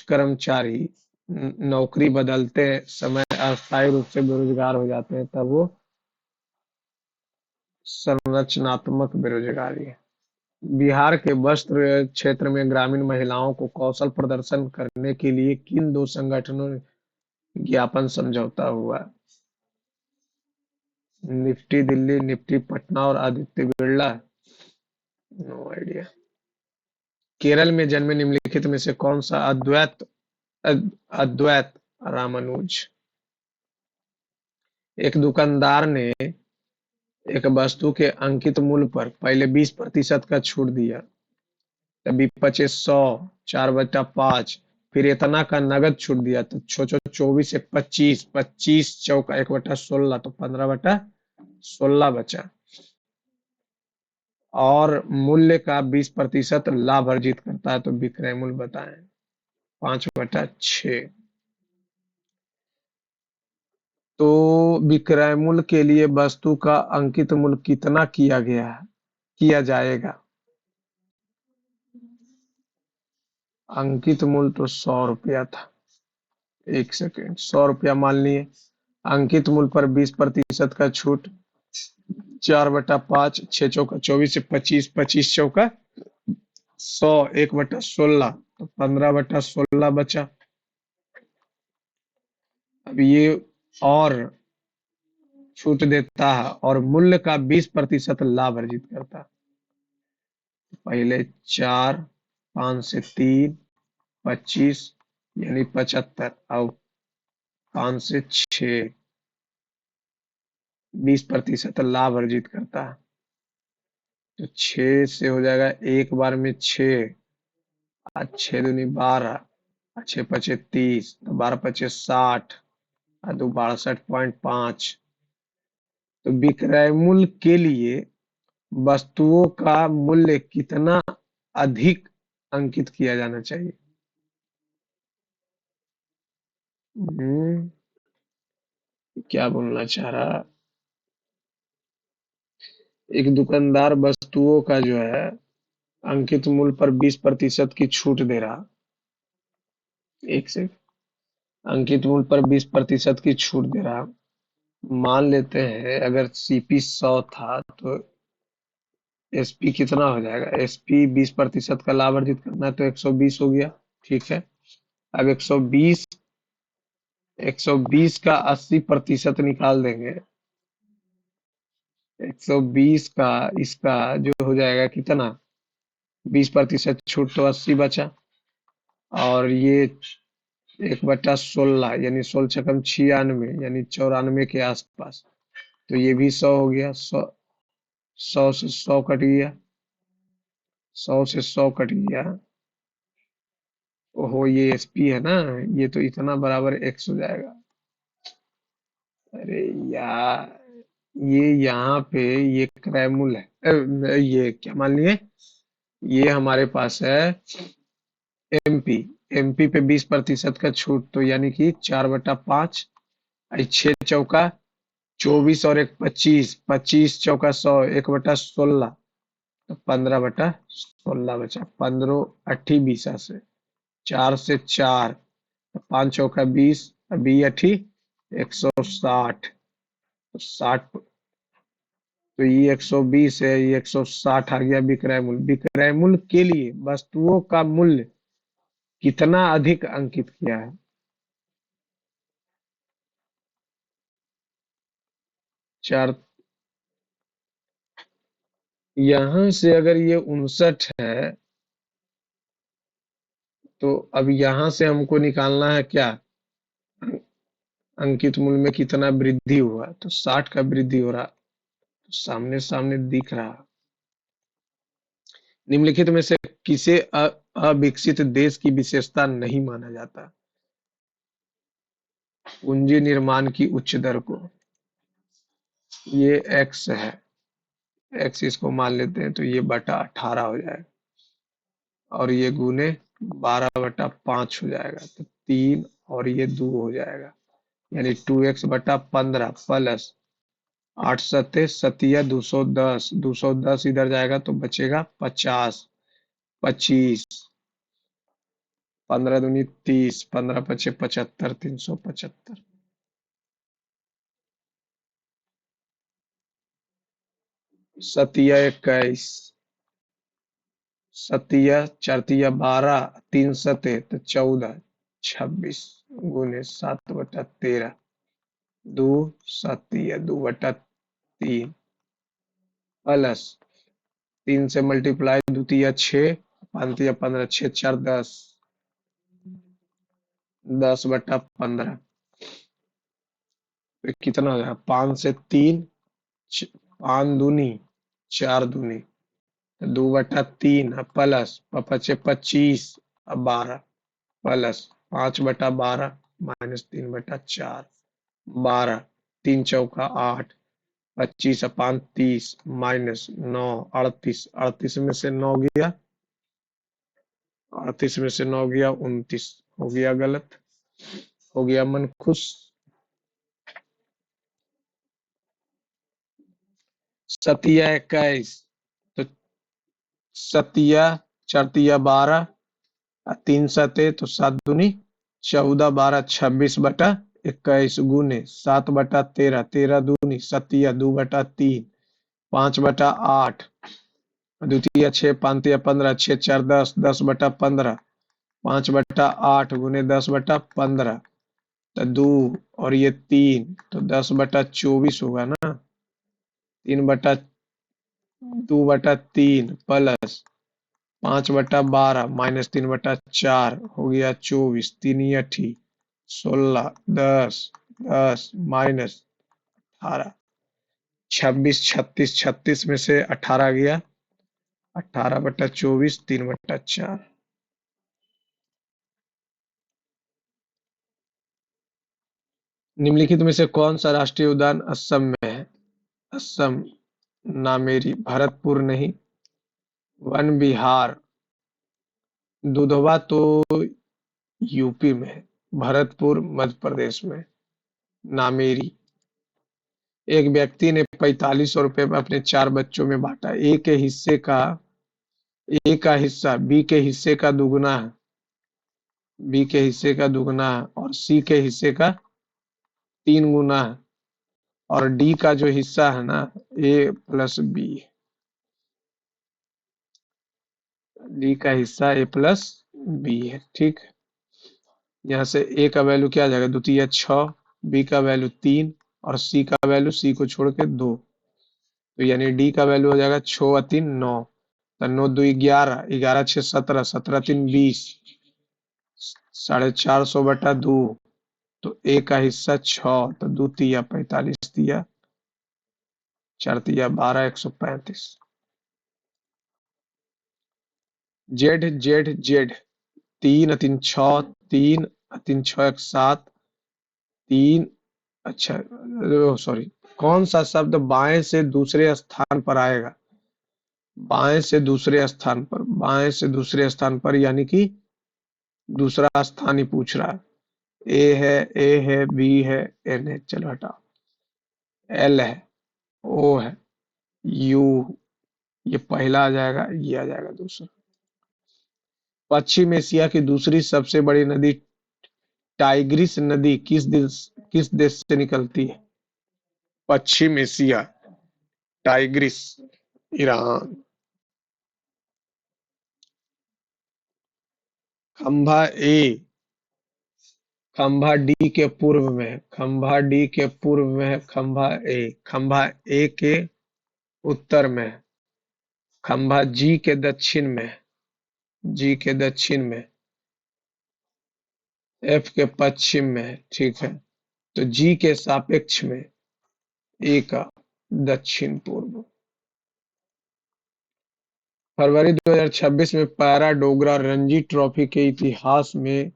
कर्मचारी नौकरी बदलते समय अस्थायी रूप से बेरोजगार हो जाते हैं तब वो संरचनात्मक बेरोजगारी है। बिहार के वस्त्र क्षेत्र में ग्रामीण महिलाओं को कौशल प्रदर्शन करने के लिए किन 2 संगठनों ने ज्ञापन समझौता हुआ? निफ्टी दिल्ली, निफ्टी पटना और आदित्य बिरला। No idea. केरल में जन्मे निम्नलिखित में से कौन सा अद्वैत रामानुज? एक दुकानदार ने एक वस्तु के अंकित मूल्य पर पहले 20% का छूट दिया, तभी 2500, 4/5, फिर इतना का नगद छूट दिया तो 24 एक 25, 25 चौका 1/16 तो 15/16 बचा। और मूल्य का 20% लाभ अर्जित करता है तो विक्रय मूल्य बताएं। 5/6। तो विक्रय मूल्य के लिए वस्तु का अंकित मूल्य कितना किया जाएगा? अंकित मूल्य तो 100 रुपया था। एक सेकेंड, 100 रुपया मान लिए। अंकित मूल्य पर 20% का छूट, 4/5, 6 चौका 24 से 25, 25 चौका 100, 1/16 तो 15/16 बचा। अब ये और छूट देता है और मूल्य का 20% लाभ अर्जित करता है। पहले 4, 5 से 3, 25 यानी 75 और 5 से 6 20% लाभ अर्जित करता है। तो 6 से हो जाएगा एक बार में 6, आज 6 दूनी 12, 6 पचे 30, तो 12 पचे 60, और 2 62.5। तो विक्रय मूल्य के लिए वस्तुओं का मूल्य कितना अधिक अंकित किया जाना चाहिए? हम्म, क्या बोलना चाह रहा? एक दुकानदार वस्तुओं का जो है अंकित मूल्य पर 20% की छूट दे रहा। एक से अंकित मूल्य पर 20% की छूट दे रहा। मान लेते हैं अगर सीपी 100 था तो एसपी कितना हो जाएगा? एसपी 20% का लाभ अर्जित करना है तो 120 हो गया। ठीक है, अब 120 का 80% निकाल देंगे। 120 का इसका जो हो जाएगा कितना? 20% छूट तो 80 बचा, और ये 1/16 यानी 16 छकम 96 यानी 94 के आसपास। तो ये भी 100 हो गया। 100 से 100 कट गया, 100 से 100 कट गया। ओहो, ये एसपी है ना, ये तो इतना बराबर एक्स हो जाएगा। अरे यार, ये यहाँ पे ये क्रय मूल्य है। ये क्या मान लिए, ये हमारे पास है एमपी। एमपी पे 20% का छूट, तो यानी कि 4/5। 6 चौका 24 और एक 25, 25 चौका 100, 1/16, तो 15/16 बचा। 15 अट्ठी 20 से 4 से 4, 5 चौका 20, 20 अट्ठी 160, तो 60। तो ये 120 है, ये 160 आ गया विक्रय मूल्य। विक्रय मूल्य के लिए वस्तुओं का मूल्य कितना अधिक अंकित किया है? चार। यहां से अगर ये 59 है तो अब यहां से हमको निकालना है क्या? अंकित मूल्य में कितना वृद्धि हुआ? तो 60 का वृद्धि हो रहा, तो सामने सामने दिख रहा। निम्नलिखित में से किसे अविकसित देश की विशेषता नहीं माना जाता? पूंजी निर्माण की उच्च दर को। ये एक्स है, एक्स इसको मान लेते हैं, तो ये बटा 18 हो जाएगा, और ये गुने 12/5 हो जाएगा, तो 3 और ये 2 हो जाएगा, यानी 2x/15 प्लस 8 सत्ते सतिया 210, 210 इधर जाएगा तो बचेगा 50, 25, 15 दूनी 30, 15 पचे 75, 375। सतिया 21, सतिया 4 तिया 12, 3 सते तो 14, 26 गुने 7/13, 2 सतिया 2/3 प्लस 3 से मल्टीप्लाई 2 तिया 6, 5 तिया 15, 6 4 10, 10/15। तो कितना हो जाएगा? 5 से 3, 5 दूनी 4 दूनी, 2/3 प्लस पचे 25, 12 प्लस 5/12 माइनस 3/4, 12, 3 चौका 8, 25 अपान 30 माइनस 9, 38, 38 में से 9 गया, 38 में से 9 गया 29, हो गया गलत, हो गया मन खुश। सतिया 21, तो सतिया 4 तिया 12, 3 सते तो 7 दूनी 14, 12 26/21 गुने 7/13, 13 दूनी सतिया 2/3, 5/8, द्वितीय 6, 5 तिया 15, 6 4 10, 10/15, 5/8 गुने 10/15, तो 2 और ये 3 तो 10/24 होगा ना। 3/2/3 प्लस 5/12 माइनस 3/4 हो गया 24। 3 × 8 16 10 10 माइनस 18 26 36 36 में से 18 गया। 18/24 3/4। निम्नलिखित में से कौन सा राष्ट्रीय उद्यान असम में है? असम, नामेरी, भरतपुर नहीं, वन विहार। दुधवा तो यूपी में है, भरतपुर मध्य प्रदेश में, नामेरी। एक व्यक्ति ने 4500 रुपये में अपने 4 बच्चों में बांटा। ए का हिस्सा बी के हिस्से का दुगुना है, बी के हिस्से का दुगना है और सी के हिस्से का 3 गुना है। और डी का जो हिस्सा है ना, ए प्लस बी, डी का हिस्सा ए प्लस बी है। ठीक है, यहाँ से ए का वैल्यू क्या आ जाएगा, द्वितीय 6, बी का वैल्यू 3 और सी का वैल्यू, सी को छोड़ के 2। तो यानी डी का वैल्यू हो जाएगा 6 और 3 9। तो 9 2 11, 11 6 17, 17 3 20, 450/2। तो ए का हिस्सा 6, तो 2 तिया 45 तिया 4 तिया 12, 135। Z Z Z, 3 3 6, 3 3 6 1 7, 3। अच्छा, सॉरी, कौन सा शब्द बाएं से दूसरे स्थान पर आएगा? बाएं से दूसरे स्थान पर, बाएं से दूसरे स्थान पर यानी कि दूसरा स्थान ही पूछ रहा है। ए है बी है एन है, चलो हटाओ। एल है, ओ है, यू, ये पहला आ जाएगा, ये आ जाएगा दूसरा। पश्चिम एशिया की दूसरी सबसे बड़ी नदी टाइग्रिस नदी किस देश से निकलती है? पश्चिम एशिया, टाइग्रिस, ईरान। खंभा ए, खंभा डी के पूर्व में है, खंभा डी के पूर्व में है खंभा ए, खंभा ए के उत्तर में है, खंभा जी के दक्षिण में है, जी के दक्षिण में, एफ के पश्चिम में है। ठीक है, तो जी के सापेक्ष में ए का दक्षिण पूर्व। फरवरी 2026 में पैरा डोगरा रणजी ट्रॉफी के इतिहास में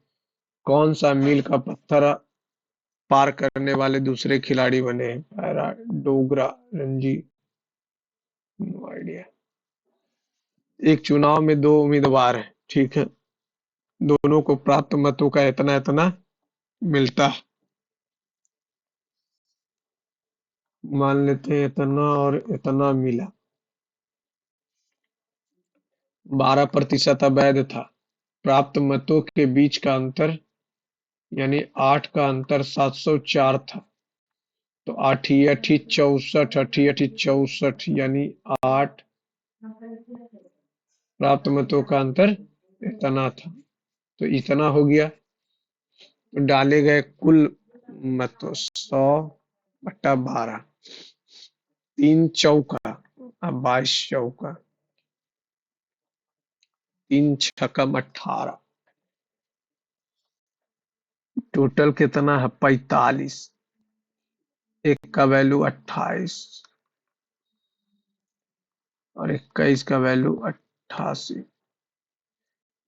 कौन सा मील का पत्थर पार करने वाले दूसरे खिलाड़ी बने हैं? Para Dogra Ranji, no idea. एक चुनाव में दो उम्मीदवार हैं, ठीक है, दोनों को प्राप्त मतों का इतना इतना मिलता है, मान लेते हैं इतना और इतना मिला। 12% अवैध था। प्राप्त मतों के बीच का अंतर यानी 8 का अंतर 704 था। तो 8 8 64, 8 8 64 यानी 8, प्राप्त मतों का अंतर इतना था, तो इतना हो गया। तो डाले गए कुल मतों 100/12, 3 चौका, अब 22 चौका, 3 छक्का 18, टोटल कितना है 45। एक का वैल्यू 28 और 21 का वैल्यू 88,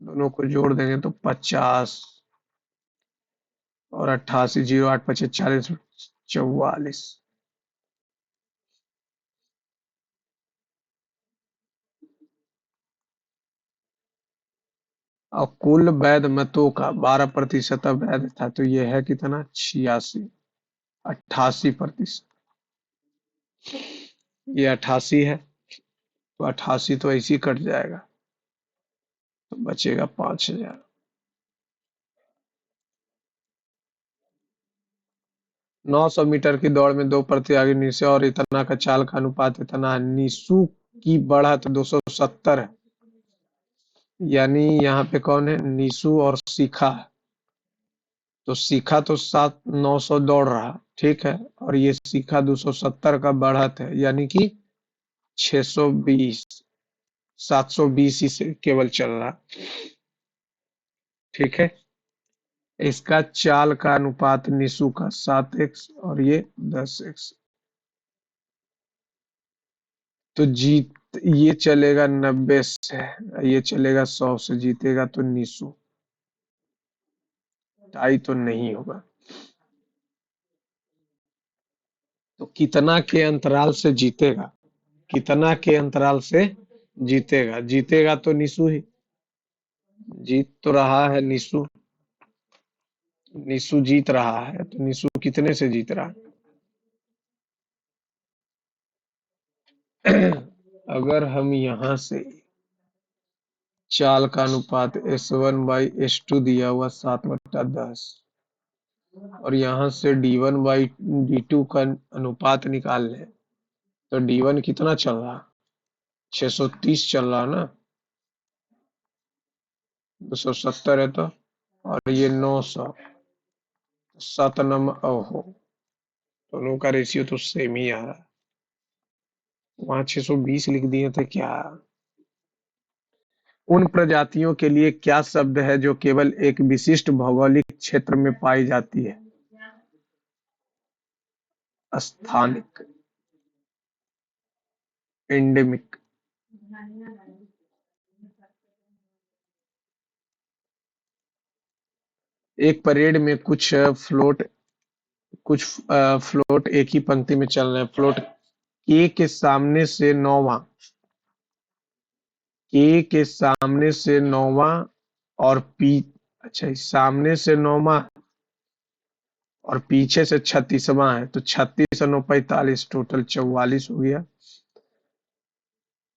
दोनों को जोड़ देंगे तो 50 और 88, 0 8 25 40, 44। और कुल वैध मतों का 12% अवैध था, तो यह है कितना 86, 88%। ये 88 है, तो 88 तो ऐसे ही कट जाएगा, तो बचेगा 5000। 900 मीटर की दौड़ में दो प्रतियोगी निशा और इतना का चाल का अनुपात इतना है। निशु की बढ़त 270 है, यानी यहाँ पे कौन है, निशु और शिखा है। तो सीखा तो 900 दौड़ रहा, ठीक है, और ये सीखा 270 का बढ़त है, यानी कि 620, 720 ही से केवल चल रहा, ठीक है। इसका चाल का अनुपात निशु का 7x और ये 10x। तो जीत ये चलेगा 90 से, ये चलेगा 100 से, जीतेगा तो निशु, टाई तो नहीं होगा। तो कितना के अंतराल से जीतेगा, कितना के अंतराल से जीतेगा, जीतेगा तो निशु ही, जीत तो रहा है निशु, निशु जीत रहा है, तो निशु कितने से जीत रहा है? अगर हम यहाँ से चाल का अनुपात S1/S2 दिया हुआ 7/10 और यहाँ से D1/D2 का अनुपात निकाल लें, तो D1 कितना चल रहा, 630 चल रहा ना, 270 है तो, और ये 900, 7 ओहो, दोनों का रेशियो तो सेम ही आ रहा है। वहां 620 लिख दिए थे क्या? उन प्रजातियों के लिए क्या शब्द है जो केवल एक विशिष्ट भौगोलिक क्षेत्र में पाई जाती है? स्थानिक, एंडेमिक। एक परेड में कुछ फ्लोट एक ही पंक्ति में चल रहे हैं। फ्लोट के सामने से नौवां, के सामने से नौवां और अच्छा, सामने से नौवां और पीछे से 36वां है, तो 36 और 9 45, टोटल 44 हो गया।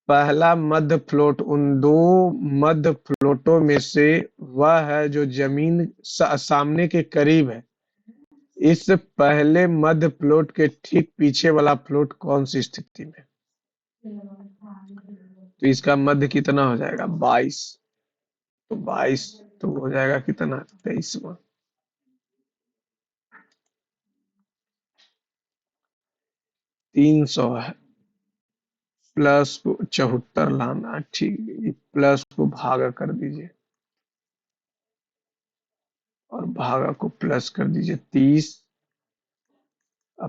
पहला मध्य फ्लोट उन दो मध्य फ्लोटों में से वह है जो जमीन सामने के करीब है। इस पहले मध्य फ्लोट के ठीक पीछे वाला फ्लोट कौन सी स्थिति में? तो इसका मध्य कितना हो जाएगा, 22, तो 22 तो हो जाएगा कितना, 23वां। 300 है, प्लस को 74 लाना, ठीक है, प्लस को भागा कर दीजिए और भागा को प्लस कर दीजिए, 30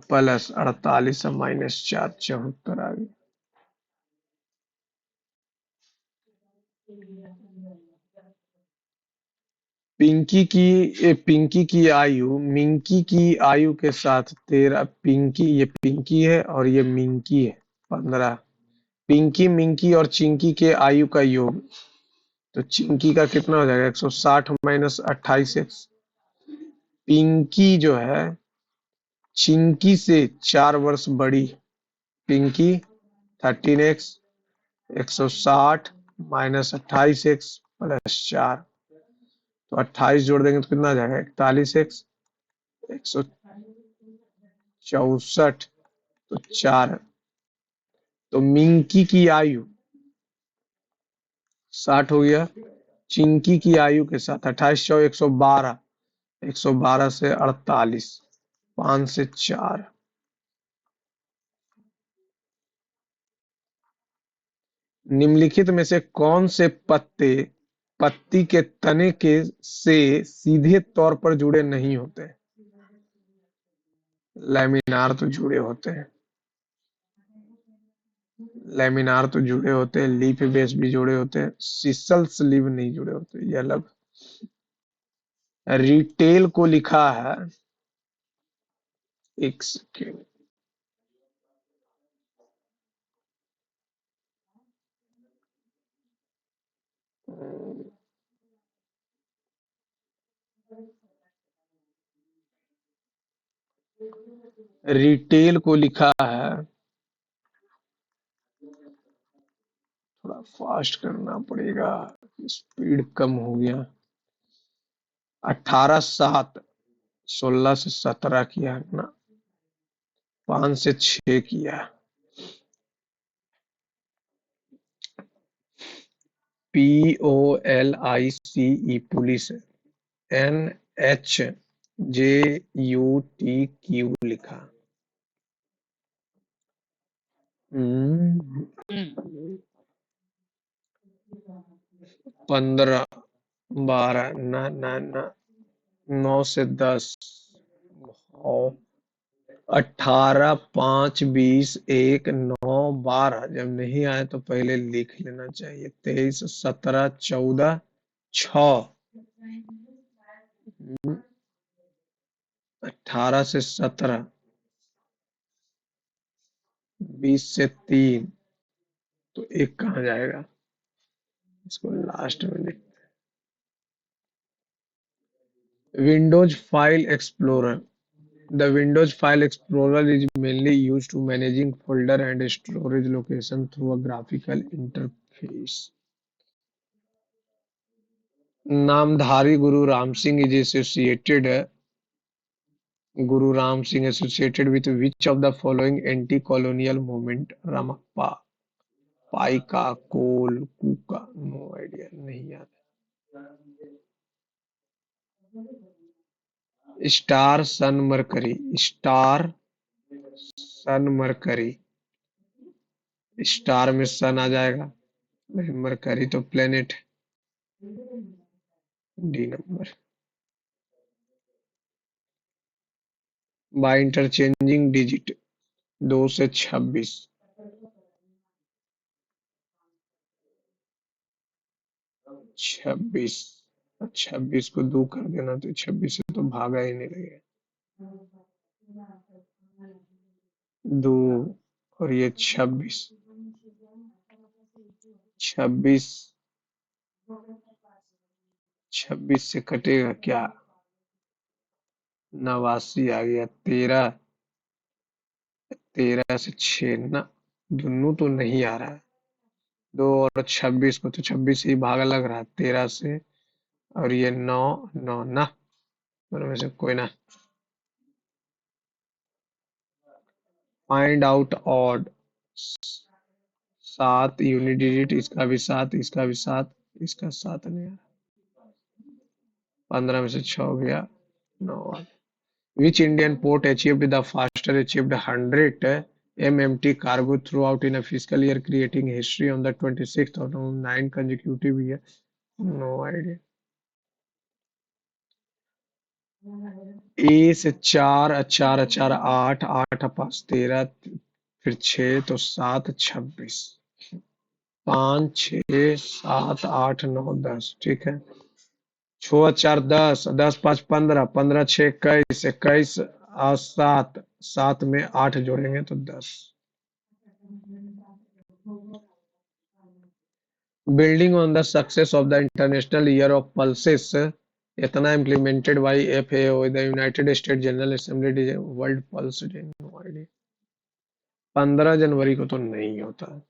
प्लस 48 -4, 74 आ गया। पिंकी की आयु मिंकी की आयु के साथ 13, ये पिंकी है और ये मिंकी है, 15। पिंकी, मिंकी और चिंकी के आयु का योग, तो चिंकी का कितना हो जाएगा, 160 -28x। पिंकी जो है चिंकी से 4 वर्ष बड़ी, पिंकी 13x, 160 -28x +4, तो 28 जोड़ देंगे तो कितना आ जाएगा, 41x, 164, तो 4, तो मिंकी की आयु 60 हो गया, चिंकी की आयु के साथ 28 × 112, 112 से 48, 5 से 4। निम्नलिखित में से कौन से पत्ते पत्ती के तने के से सीधे तौर पर जुड़े नहीं होते? लैमिनार तो जुड़े होते हैं, लैमिनार तो जुड़े होते हैं, लीफ बेस भी जुड़े होते हैं, सिसल स्लीव नहीं जुड़े होते, ये अलग। रिटेल को लिखा है, एक सेकेंड, रिटेल को लिखा है, थोड़ा फास्ट करना पड़ेगा, स्पीड कम हो गया। 18/7, 16 से 17 किया ना, 5 से 6 किया। POLICE पुलिस, NH JUTQ लिखा। हम्म, 15, 12, ना ना ना, 9 से 10, और 18, 5, 20, 1, 9, 12। जब नहीं आए तो पहले लिख लेना चाहिए। 23, 17, 14, 6, 18 से 17, 20 से 3, तो एक कहाँ जाएगा? इसको लास्ट में लिख। Windows file explorer. The Windows File Explorer is mainly used to managing folder and storage location through a graphical interface. Namdhari Guru Ram Singh is associated Guru Ram Singh associated with which of the following anti-colonial movement? Ramappa, Paika, Kol, Kuka. No idea. नहीं याद। Star सन mercury. Star सन mercury. Star में सन आ जाएगा, लेकिन mercury तो planet. D number. By interchanging digit. 2 से 26। 26। 26 को 2 कर देना तो 26 से तो भागा ही नहीं लगेगा। 2 और ये 26। 26। 26 से कटेगा क्या? 89 आ गया। 13। 13 से 6 ना, दोनों तो नहीं आ रहा है। 2 और 26 को तो 26 से ही भागा लग रहा है 13 से। और ये 9, 9 ना, दोनों में से कोई ना। Find out odd. 7 unit digit, इसका भी 7, इसका भी 7, इसका 7 नहीं आया। 15 में से 6 गया। 9। Which Indian port achieved the faster achieved 100 MMT cargo throughout in a fiscal year, creating history on the 26th of November, 9 consecutive year? No idea. ए से 4, 4, 4, 8, 8, 5, 13, फिर 6 तो 7, 26। 5, 6, 7, 8, 9, 10। ठीक है। 6, 4, 10, 10, 5, 15, 15, 6, 21, 21 और 7, 7 में 8 जोड़ेंगे तो 10। Building on the success of the International Year of Pulses, इतना implemented by FAO, the United States General Assembly Day, World Pulse Day। No idea। 15 जनवरी को तो नहीं होता है,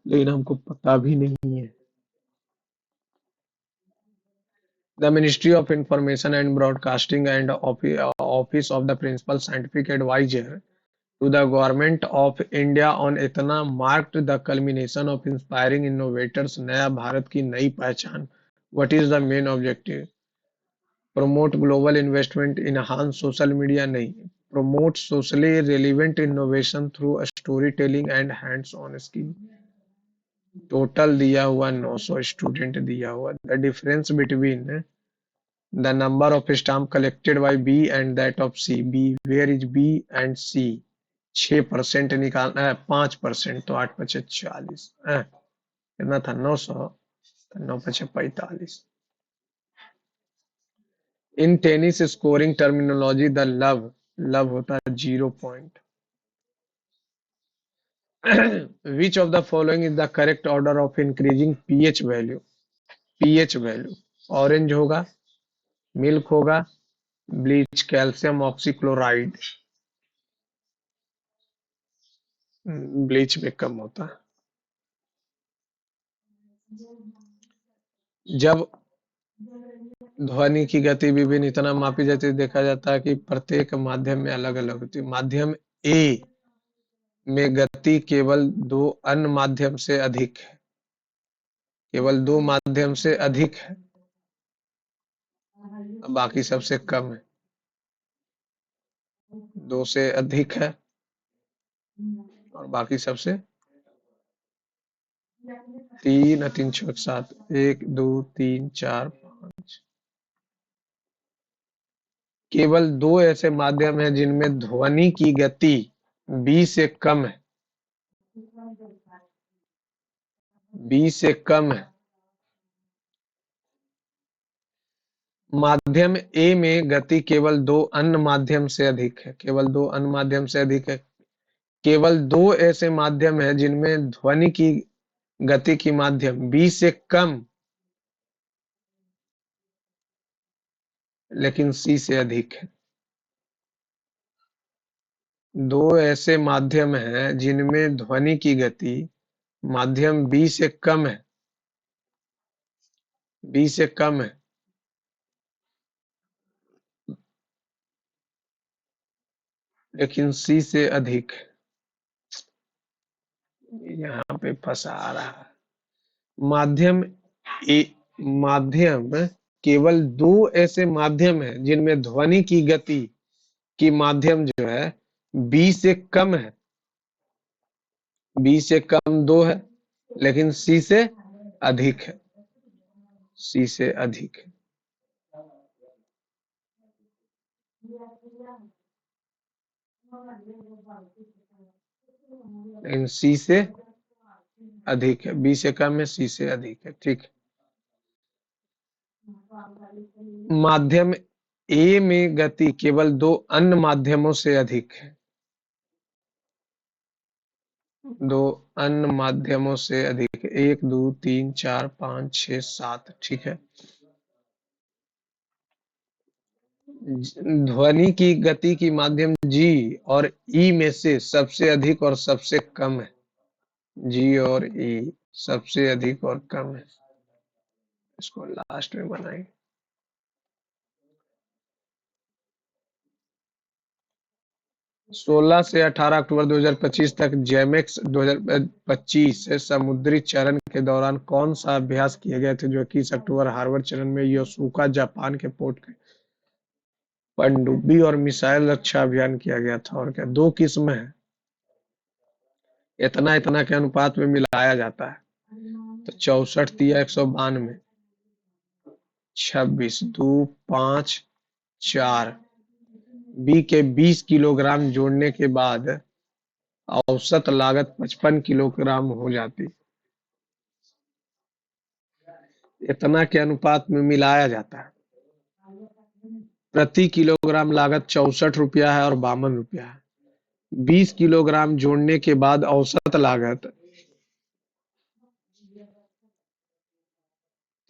लेकिन हमको पता भी नहीं है। The Ministry of Information and Broadcasting and Office of the Principal Scientific Advisor to the Government of India on इतना marked the culmination of inspiring innovators, नया भारत की नई पहचान। What is the main objective? Promote global investment, enhance social media नहीं, promote socially relevant innovation through storytelling and hands-on skill। Total दिया हुआ 900 student दिया हुआ। The difference between the number of stamp collected by B and that of C, B, where is B and C. 6% निकालना है, 5%, तो 8×5 = 40। कितना था? 900, 9×5 = 45। In tennis scoring terminology the love, love होता है 0 point. Which of the following is the correct order of increasing pH value? PH value, orange होगा, milk होगा, bleach, calcium oxychloride. Bleach में कम होता है। जब ध्वनि की गति विभिन्न इतना मापी जाती है, देखा जाता है कि प्रत्येक माध्यम में अलग अलग होती है। माध्यम ए में गति केवल 2 अन्य माध्यम से अधिक है, केवल 2 माध्यम से अधिक है, बाकी सबसे कम है। 2 से अधिक है और बाकी सबसे 3 3 6 7 1 2 3 4 5। केवल 2 ऐसे माध्यम हैं जिनमें ध्वनि की गति b से कम है। b से कम है। माध्यम ए में गति केवल 2 अन्य माध्यम से अधिक है। केवल 2 अन्य माध्यम से अधिक है। केवल 2 ऐसे माध्यम हैं जिनमें ध्वनि की गति की माध्यम b से कम लेकिन c से अधिक है। 2 ऐसे माध्यम हैं जिनमें ध्वनि की गति माध्यम b से कम है। b से कम है लेकिन c से अधिक है। यहाँ पे फंसा रहा है। माध्यम ए माध्यम केवल 2 ऐसे माध्यम हैं जिनमें ध्वनि की गति की माध्यम जो है b से कम है। b से कम 2 है लेकिन c से अधिक है। c से अधिक है लेकिन c से अधिक है। b से कम है, c से अधिक है। ठीक है। माध्यम ए में गति केवल 2 अन्य माध्यमों से अधिक है। 2 अन्य माध्यमों से अधिक है। 1 2 3 4 5 6 7। ठीक है। ध्वनि की गति की माध्यम जी और ई में से सबसे अधिक और सबसे कम है। जी और ई सबसे अधिक और कम है। इसको लास्ट में बनाएंगे। 16 से 18 अक्टूबर 2025 तक जेमेक्स 2025 से समुद्री चरण के दौरान कौन सा अभ्यास किए गए थे? जो 21 अक्टूबर हार्बर चरण में योसूका जापान के पोर्ट के पनडुब्बी और मिसाइल रक्षा अभियान किया गया था। और क्या 2 किस्म है, इतना इतना के अनुपात में मिलाया जाता है। तो 64 तिया 192 26 2 5 4 बी के 20 किलोग्राम जोड़ने के बाद औसत लागत 55 किलोग्राम हो जाती। इतना के अनुपात में मिलाया जाता है। प्रति किलोग्राम लागत 64 रुपया है और 52 रुपया है। 20 किलोग्राम जोड़ने के बाद औसत लागत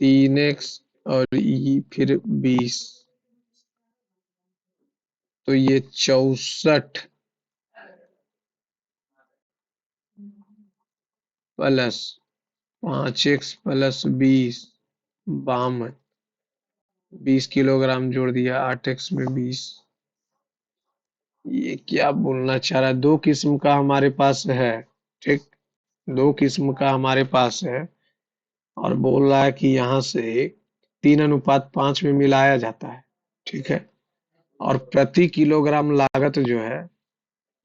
3x और ई फिर 20, तो ये 64 प्लस 5x प्लस 20 52। 20 किलोग्राम जोड़ दिया 8x में 20। ये क्या बोलना चाह रहा है? 2 किस्म का हमारे पास है। ठीक, 2 किस्म का हमारे पास है और बोल रहा है कि यहाँ से 3:5 में मिलाया जाता है। ठीक है। और प्रति किलोग्राम लागत जो है,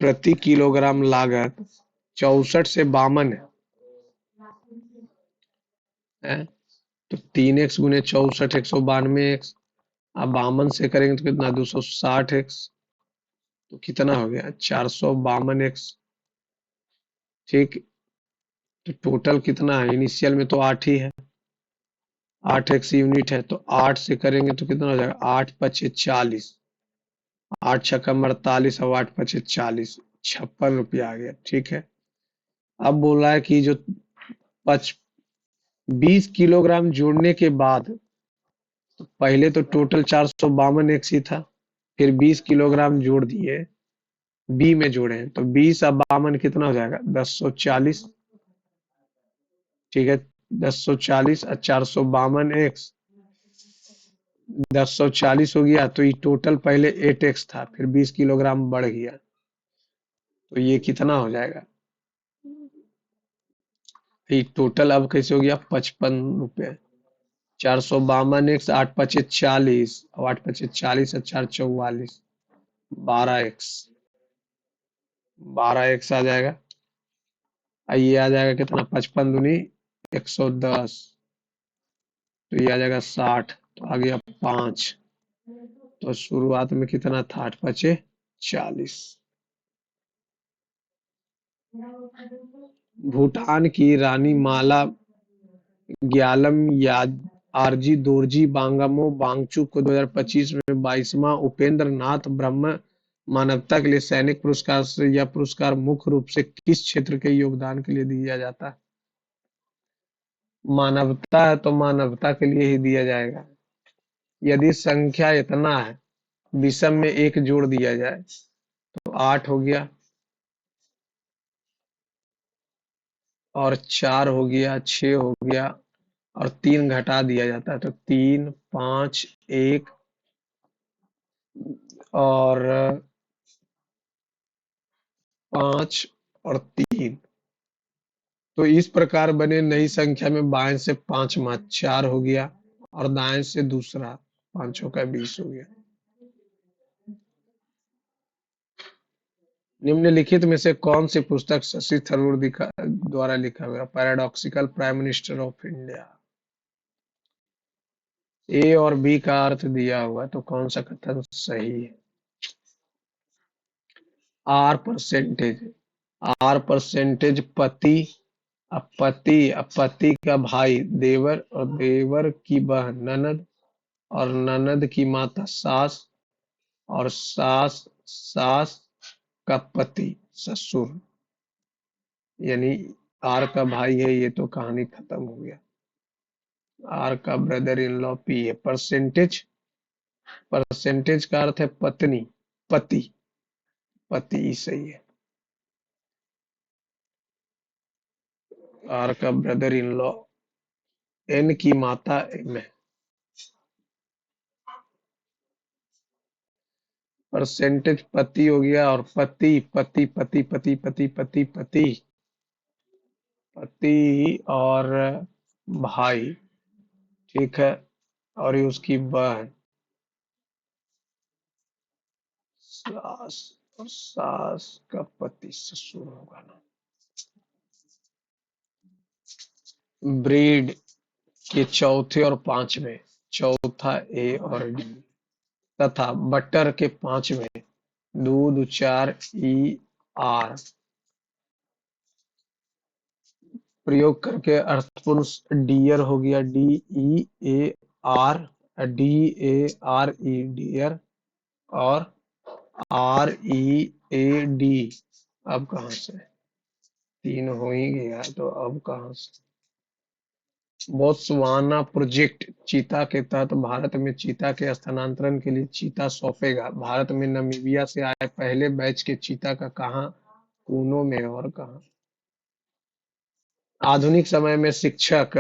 प्रति किलोग्राम लागत 64 से 52 है। तो 3x गुने 64 192x। अब 52 से करेंगे तो कितना 260x। तो कितना हो गया 452x। ठीक। तो टोटल कितना है? इनिशियल में तो 8 ही है। 8x यूनिट है तो 8 से करेंगे तो कितना हो जाएगा 8 पचे 40। 8 छक्का 48 और 8 पचे 40, 56 रुपया आ गया। ठीक है। अब बोल रहा है कि जो 20 किलोग्राम जोड़ने के बाद, तो पहले तो टोटल 452x ही था, फिर 20 किलोग्राम जोड़ दिए, बी में जोड़े तो 20 और 52 कितना हो जाएगा 1040। ठीक है। 1040 और 452x 1040 हो गया। तो ये टोटल पहले 8x था, फिर 20 किलोग्राम बढ़ गया, तो ये कितना हो जाएगा? ये टोटल अब कैसे हो गया 55 रुपये। 452x 8 पचे 40 और 8 पचे 40 और 4 44 12x। 12 एक से आ जाएगा। ये आ जाएगा कितना, 55 दूनी 110। तो ये आ जाएगा 60। तो आ गया 5। तो शुरुआत में कितना था, 8 पचे 40। भूटान की रानी माला ग्यालम आरजी दोरजी बांगमो वांगचुक को 2025 में 22वां उपेंद्र नाथ ब्रह्म मानवता के लिए सैनिक पुरस्कार से यह पुरस्कार मुख्य रूप से किस क्षेत्र के योगदान के लिए दिया जाता है? मानवता है तो मानवता के लिए ही दिया जाएगा। यदि संख्या इतना है, विषम में एक जोड़ दिया जाए तो 8 हो गया, और 4 हो गया, 6 हो गया, और 3 घटा दिया जाता है तो 3 5 1 और 5 और 3। तो इस प्रकार बने नई संख्या में बाएं से 5 मात 4 हो गया, और दाएं से दूसरा 5 का 20 हो गया। निम्नलिखित में से कौन सी पुस्तक शशि थरूर द्वारा लिखा हुआ, paradoxical prime minister of India? A और बी का अर्थ दिया हुआ, तो कौन सा कथन सही है? Are percentage. आर परसेंटेज पति, पति का भाई देवर, और देवर की बहन ननद, और ननद की माता सास, और सास का पति ससुर। यानी आर का भाई है ये, तो कहानी खत्म हो गया। आर का ब्रदर इन लॉ पी है। परसेंटेज, परसेंटेज का अर्थ है पत्नी, पति, पति सही है। आर का ब्रदर इन लॉ, एन की माता एम है। परसेंटेज पति हो गया, और पति पति पति पति पति पति पति पति और भाई, ठीक है, और ये उसकी बहन सास, और सास का पति ससुर होगा ना। ब्रीड के चौथे और पांचवें, चौथा ए और डी, तथा बटर के पांचवें दूध चार ई आर प्रयोग करके अर्थपूर्ण डियर हो गया, D E A R, D A R E dear, और आर ई ए डी। अब कहां से, 3 हो ही गया, तो अब कहां से? बोत्सवाना प्रोजेक्ट चीता के तहत भारत में चीता के स्थानांतरण के लिए चीता सौंपेगा। भारत में नामीबिया से आए पहले बैच के चीता का कहाँ, कूनो में और कहाँ? आधुनिक समय में शिक्षक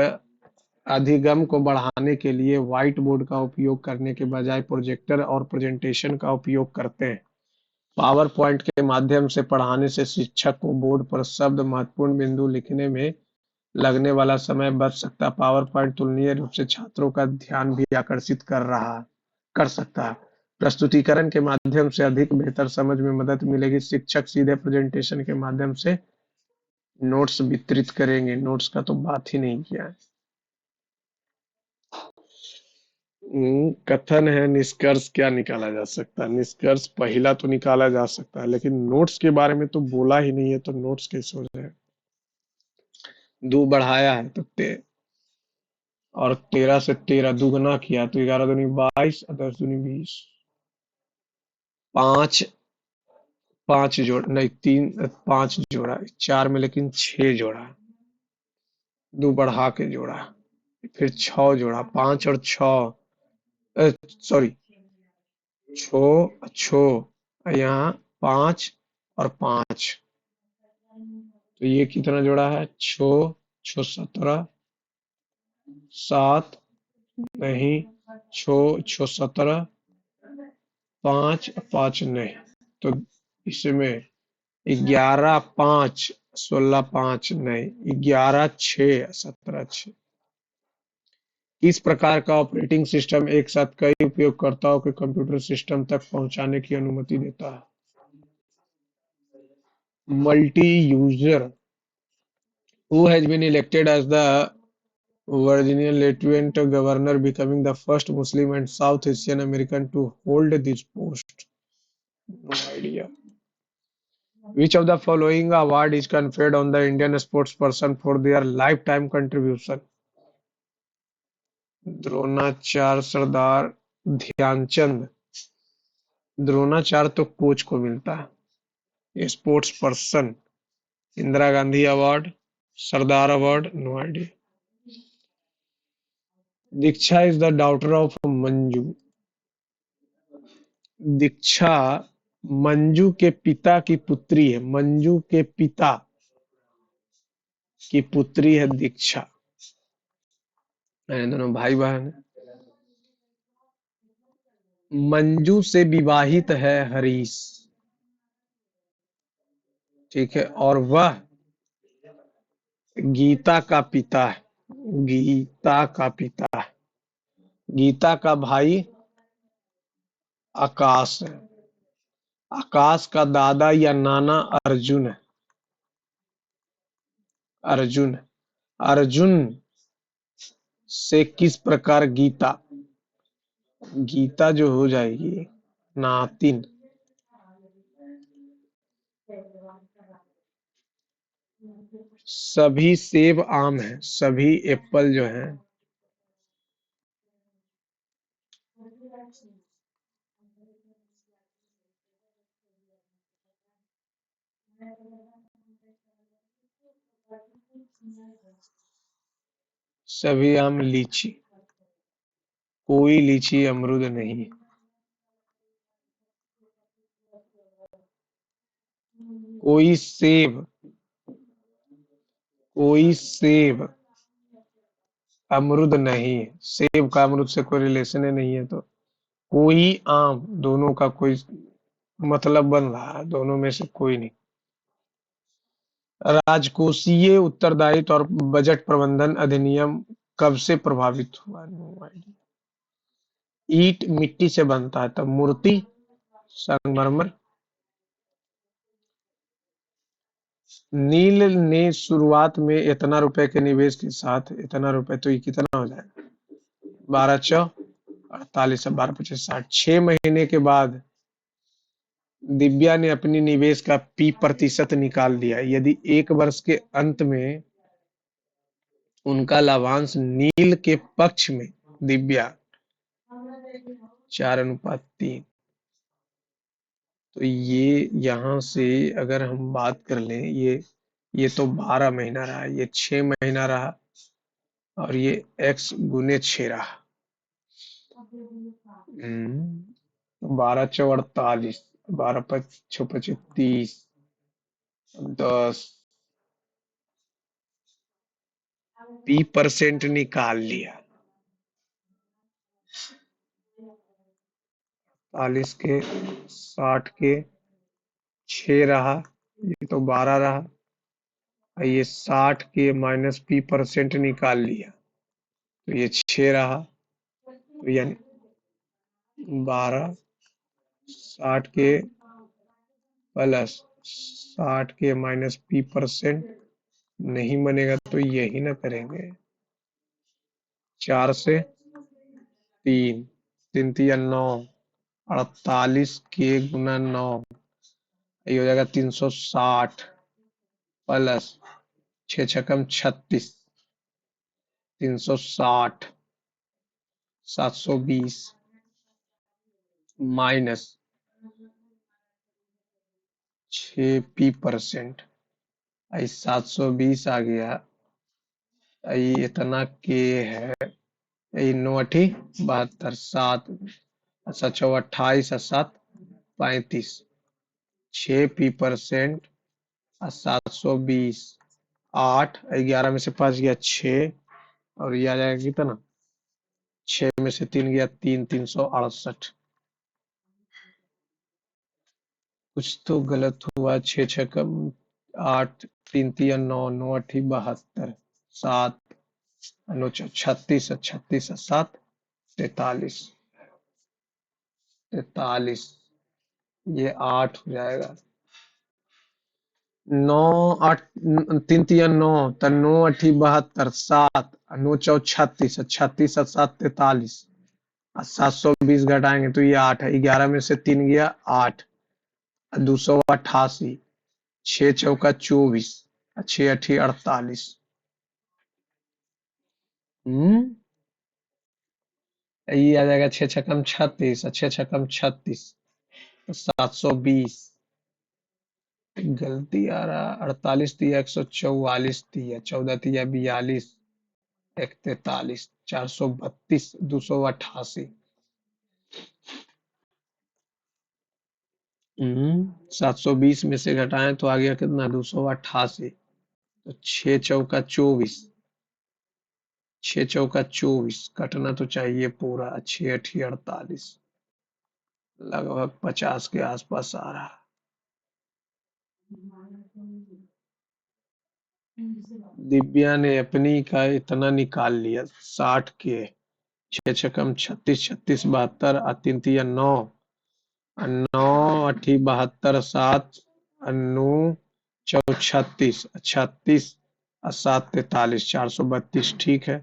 अधिगम को बढ़ाने के लिए व्हाइट बोर्ड का उपयोग करने के बजाय प्रोजेक्टर और प्रेजेंटेशन का उपयोग करते हैं। पावर पॉइंट के माध्यम से पढ़ाने से शिक्षक को बोर्ड पर शब्द महत्वपूर्ण बिंदु लिखने में लगने वाला समय बच सकता है। पावर पॉइंट तुलनीय रूप से छात्रों का ध्यान भी आकर्षित कर सकता है। प्रस्तुतिकरण के माध्यम से अधिक बेहतर समझ में मदद मिलेगी। शिक्षक सीधे प्रेजेंटेशन के माध्यम से नोट्स वितरित करेंगे। नोट्स का तो बात ही नहीं किया है। कथन है, निष्कर्ष क्या निकाला जा सकता है? निष्कर्ष पहला तो निकाला जा सकता है, लेकिन नोट्स के बारे में तो बोला ही नहीं है, तो नोट्स कैसे हो जाए? 2 बढ़ाया है तो और 13 से 13 दुगना किया तो 11 दूनी 22 और 10 दूनी 20। 5 5 जोड़ नहीं, 3 5 जोड़ा 4 में, लेकिन 6 जोड़ा, 2 बढ़ा के जोड़ा, फिर 6 जोड़ा, 5 और 6, सॉरी, छो छो, यहाँ 5 और 5, तो ये कितना जोड़ा है? छो छो 17, 7 नहीं, छो छो 17, 5 5 नहीं, तो इसमें 11 5 16 5 नहीं, 11 6 17 6। इस प्रकार का ऑपरेटिंग सिस्टम एक साथ कई उपयोगकर्ताओं के कंप्यूटर सिस्टम तक पहुंचाने की अनुमति देता है। multi-user who has been elected as the Virginia Lieutenant Governor, becoming the first Muslim and South Asian American to hold this post. No idea. Which of the following award is conferred on the Indian sportsperson for their lifetime contribution? Dronacharya, सरदार ध्यानचंद। द्रोणाचार्य तो coach को मिलता है। Sports person, Indira Gandhi award, Sardar award, no idea. Diksha is the daughter of Manju. Diksha Manju के पिता की पुत्री है। मंजू के पिता की पुत्री है दीक्षा। दोनों भाई बहन हैं। मंजू से विवाहित है हरीश। ठीक है, और वह गीता का पिता है। गीता का पिता है। गीता का भाई आकाश है। आकाश का दादा या नाना अर्जुन है। अर्जुन। अर्जुन से किस प्रकार गीता, गीता जो हो जाएगी नातिन। सभी सेब आम है। सभी एप्पल जो है। सभी आम लीची। कोई लीची अमरूद नहीं। कोई सेब, कोई सेब अमरूद नहीं। सेब का अमरूद से कोई रिलेशन ही नहीं है। तो कोई आम, दोनों का कोई मतलब बन रहा है, दोनों में से कोई नहीं। राजकोषीय उत्तरदायित्व और बजट प्रबंधन अधिनियम कब से प्रभावित हुआ? No idea. ईंट मिट्टी से बनता है, तब मूर्ति संगमरमर। नील ने शुरुआत में इतना रुपए के निवेश के साथ, इतना रुपए तो ये कितना हो जाएगा? 12×4 = 48, 12×5 = 60। 6 महीने के बाद दिव्या ने अपनी निवेश का P% निकाल दिया। यदि 1 वर्ष के अंत में उनका लाभांश नील के पक्ष में, दिव्या 4:3। तो ये यहाँ से अगर हम बात कर लें, ये तो 12 महीना रहा, ये 6 महीना रहा, और ये x गुने 6 रहा। 12×4 = 48, 12×5 = 30, 10 P% निकाल लिया। 40 के 60 के 6 रहा, ये तो 12 रहा, और ये 60 के माइनस P% निकाल लिया, तो ये 6 रहा। तो यानी 12 60 के प्लस 60 के माइनस P% नहीं बनेगा, तो यही ना करेंगे। 4 से 3, 3×3 = 9, 48 के गुना 9, ये हो जाएगा 360 प्लस 6×6 = 36, 360, 720 माइनस 6P%। 720 आ गया। इतना के है, 9×8 = 72, 7 7 28 और 7 35, 6P% और 720, 8, 11 में से 5 गया 6, और ये आ जाएगा कितना? 6 में से 3 गया 3, 368। कुछ तो गलत हुआ। 6×6 = 8, 3×3 = 9, 9×8 = 72, 7 36, 36 और 7 43, 43, ये 8 हो जाएगा। नौ आठ, तीन तिया नौ, तो नौ अठी 72, सात, नौ चौ 36, 36 और 7 43, और 720 घटाएंगे तो ये 8 है, 11 में से 3 गया 8, 288, 6 चौका 24, 6 अठी 48। हम्म ये आ जाएगा 6 छक्कम 36, 6 छक्कम 36, 720। गलती आ रहा, 48 तिया 144 तिया 14 तिया 42, 143, 432, 288। 720 में से घटाएं तो आ गया कितना, 288। तो 6 चौका 24, 6 चौका 24 कटना तो चाहिए पूरा, 6 अठी 48, लगभग 50 के आसपास आ रहा। दिव्या ने अपनी का इतना निकाल लिया, 60 के, 6 छक्कम 36, 36 72, और 3 तिया 9, और 9 अठी 72, 7 और 9 चौ 36, 36 और 7 43, 432। ठीक है,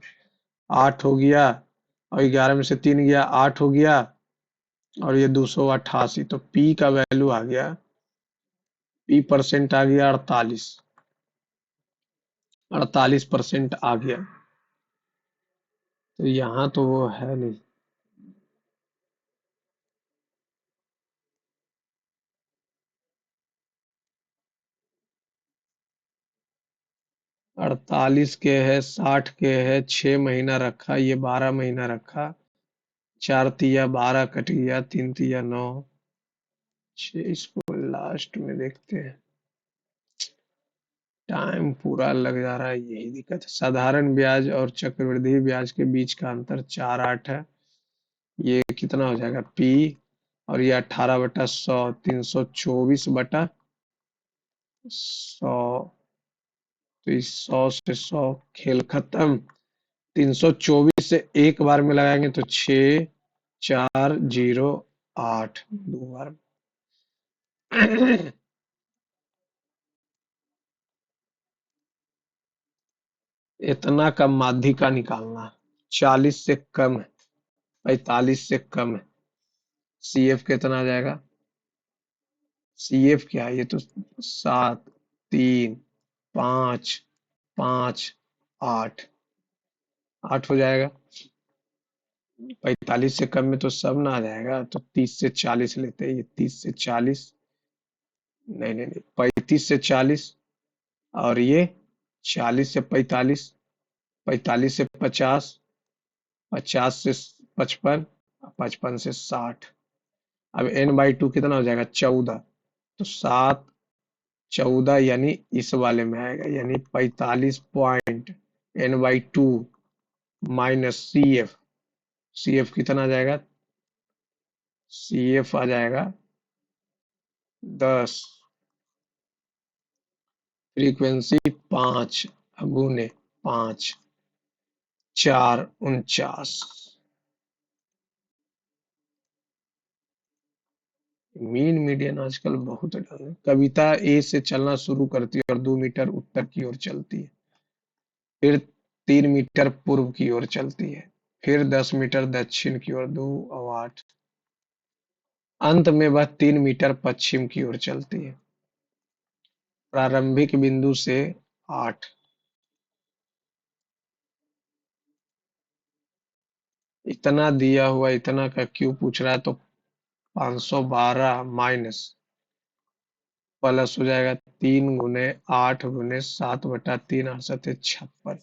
8 हो गया, और 11 में से 3 गया, 8 हो गया, और ये 288, तो पी का वैल्यू आ गया, पी परसेंट आ गया 48, 48% आ गया। तो यहाँ तो वो है नहीं। 48 के है, 60 के है, 6 महीना रखा, ये 12 महीना रखा, 4 तिया 12 कट गया, 3 तिया 9, 6, इसको लास्ट में देखते हैं। टाइम पूरा लग जा रहा है, यही दिक्कत है। साधारण ब्याज और चक्रवृद्धि ब्याज के बीच का अंतर 4/8 है। ये कितना हो जाएगा पी, और ये 18/100, 324/100, तो इस 100 से 100 खेल खत्म। 324 से एक बार में लगाएंगे तो 6408, 2 बार। इतना का माध्यिका निकालना है, 40 से कम है, 45 से कम है। सीएफ कितना आ जाएगा, सीएफ क्या है, ये तो 7, 3, 5, 5, 8, 8 हो जाएगा। 45 से कम में तो सब ना आ जाएगा, तो 30 से 40 लेते हैं, ये 30 से 40, नहीं नहीं नहीं, 35 से 40, और ये 40 से 45, 45 से 50, 50 से 55, 55 से 60। अब n/2 कितना हो जाएगा, 14, तो 7, 14 यानी इस वाले में आएगा, यानी 45 point, n/2 minus CF। CF कितना आ जाएगा, CF आ जाएगा 10, फ्रीक्वेंसी 5 गुने 5, 449। मीन मीडियन आजकल बहुत डल है। कविता ए से चलना शुरू करती है और 2 मीटर उत्तर की ओर चलती है, फिर 3 मीटर पूर्व की ओर चलती है, फिर 10 मीटर दक्षिण की ओर, 2 और 8, अंत में वह 3 मीटर पश्चिम की ओर चलती है। प्रारंभिक बिंदु से 8। इतना दिया हुआ, इतना का क्यों पूछ रहा है, तो 512 माइनस प्लस हो जाएगा 3 गुने 8 गुने 7/3, 8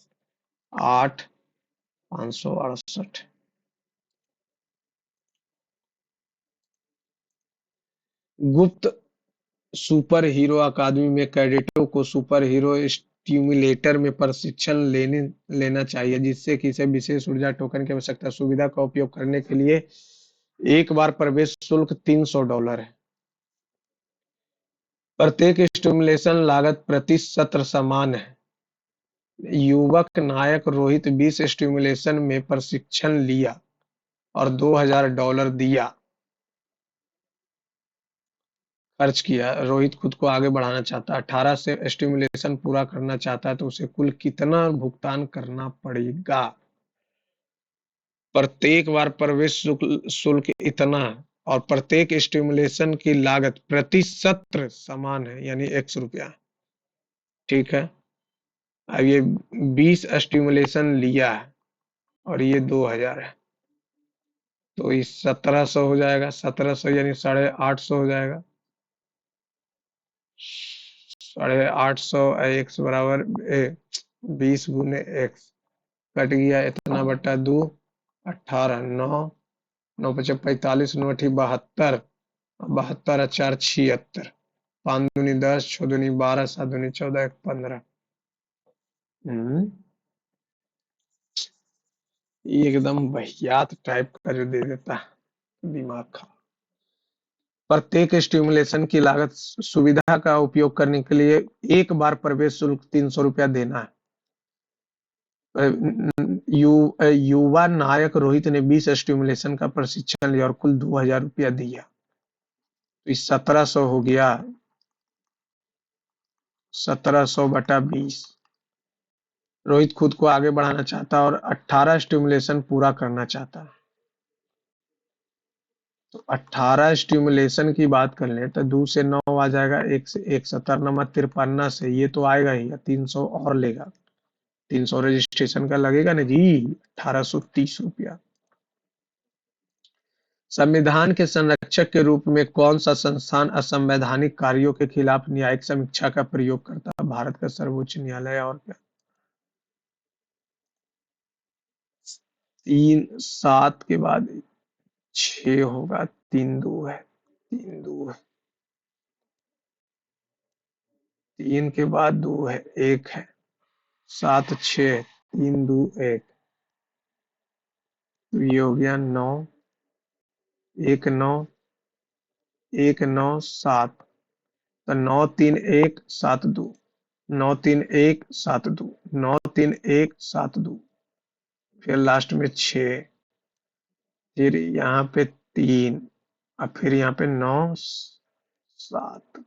8, 568। गुप्त सुपर हीरो अकादमी में कैडेटों को सुपर हीरो स्टिम्युलेटर में प्रशिक्षण लेना चाहिए, जिससे कि इसे विशेष ऊर्जा टोकन की आवश्यकता। सुविधा का उपयोग करने के लिए एक बार प्रवेश शुल्क $300 है। प्रत्येक स्टिमुलेशन लागत प्रति सत्र समान है। युवक नायक रोहित 20 स्टिमुलेशन में प्रशिक्षण लिया और $2000 दिया। खर्च किया। रोहित खुद को आगे बढ़ाना चाहता है, 18 से स्टिमुलेशन पूरा करना चाहता है, तो उसे कुल कितना भुगतान करना पड़ेगा? प्रत्येक बार प्रवेश शुल्क इतना, और प्रत्येक स्टिमुलेशन की लागत प्रति सत्र समान है, यानी ₹X। ठीक है। अब ये 20 स्टिमुलेशन लिया है और ये 2000 है, तो ये 1700 हो जाएगा। 1700 यानी 850 हो जाएगा। 850 एक्स बराबर 20 गुने एक्स, कट गया इतना बटा 2, 18, 9, 9 पचे 45, 9 अठी 72, 72 4 76, 5 दूनी 10, 6 दूनी 12, 7 दूनी 14, 1 15। ये एकदम वाहियात टाइप का जो दे देता है, दिमाग खा। प्रत्येक स्टिमुलेशन की लागत सुविधा का उपयोग करने के लिए एक बार प्रवेश शुल्क ₹300 देना है। युवा नायक रोहित ने 20 स्टिमुलेशन का प्रशिक्षण लिया और कुल ₹2000 दिया, तो 1700 हो गया। 1700 बटा 20। रोहित खुद को आगे बढ़ाना चाहता है और 18 स्टिमुलेशन पूरा करना चाहता है, तो 18 स्टिमुलेशन की बात कर ले तो 2 से 9 आ जाएगा, 1 से 1 70 53 से ये तो आएगा ही, 300 और लेगा। 300 रजिस्ट्रेशन का लगेगा ना जी, ₹1830। संविधान के संरक्षक के रूप में कौन सा संस्थान असंवैधानिक कार्यों के खिलाफ न्यायिक समीक्षा का प्रयोग करता है? भारत का सर्वोच्च न्यायालय। और क्या? 3 7 के बाद 6 होगा, 3 2 है, 3 2 है, 3 के बाद 2 है, 1 है, 7 6, 3 2 1, तो ये हो गया 9, 1 9, 1 9 7, तो 9 3 1 7 2, 9 3 1 7 2, 9 3 1 7 2, फिर लास्ट में 6, फिर यहाँ पे 3, और फिर यहाँ पे 9 7,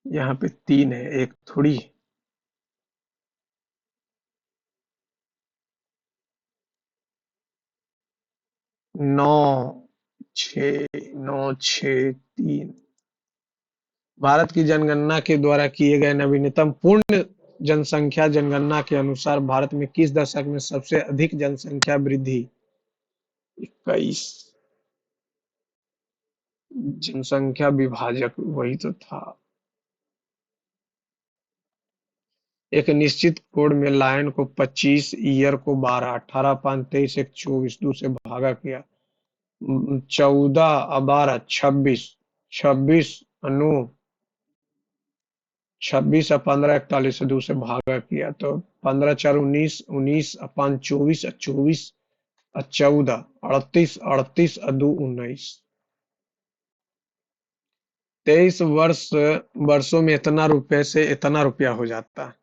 यहाँ पे 3 है, एक थोड़ी। 9 6, 9 6 3। भारत की जनगणना के द्वारा किए गए नवीनतम पूर्ण जनसंख्या जनगणना के अनुसार भारत में किस दशक में सबसे अधिक जनसंख्या वृद्धि? 21। जनसंख्या विभाजक वही तो था। एक निश्चित कोड में लायन को 25, ईयर को 12, 18 5 23, 1 24, 2 से भागा किया। 14 12 26, 26 अनु 26 और 15 41 से 2 से भागा किया, तो 15 4 19, 19 5 24, 24 और 14 38, 38 और 2 19। 23 वर्षों में इतना रुपए से इतना रुपया हो जाता है,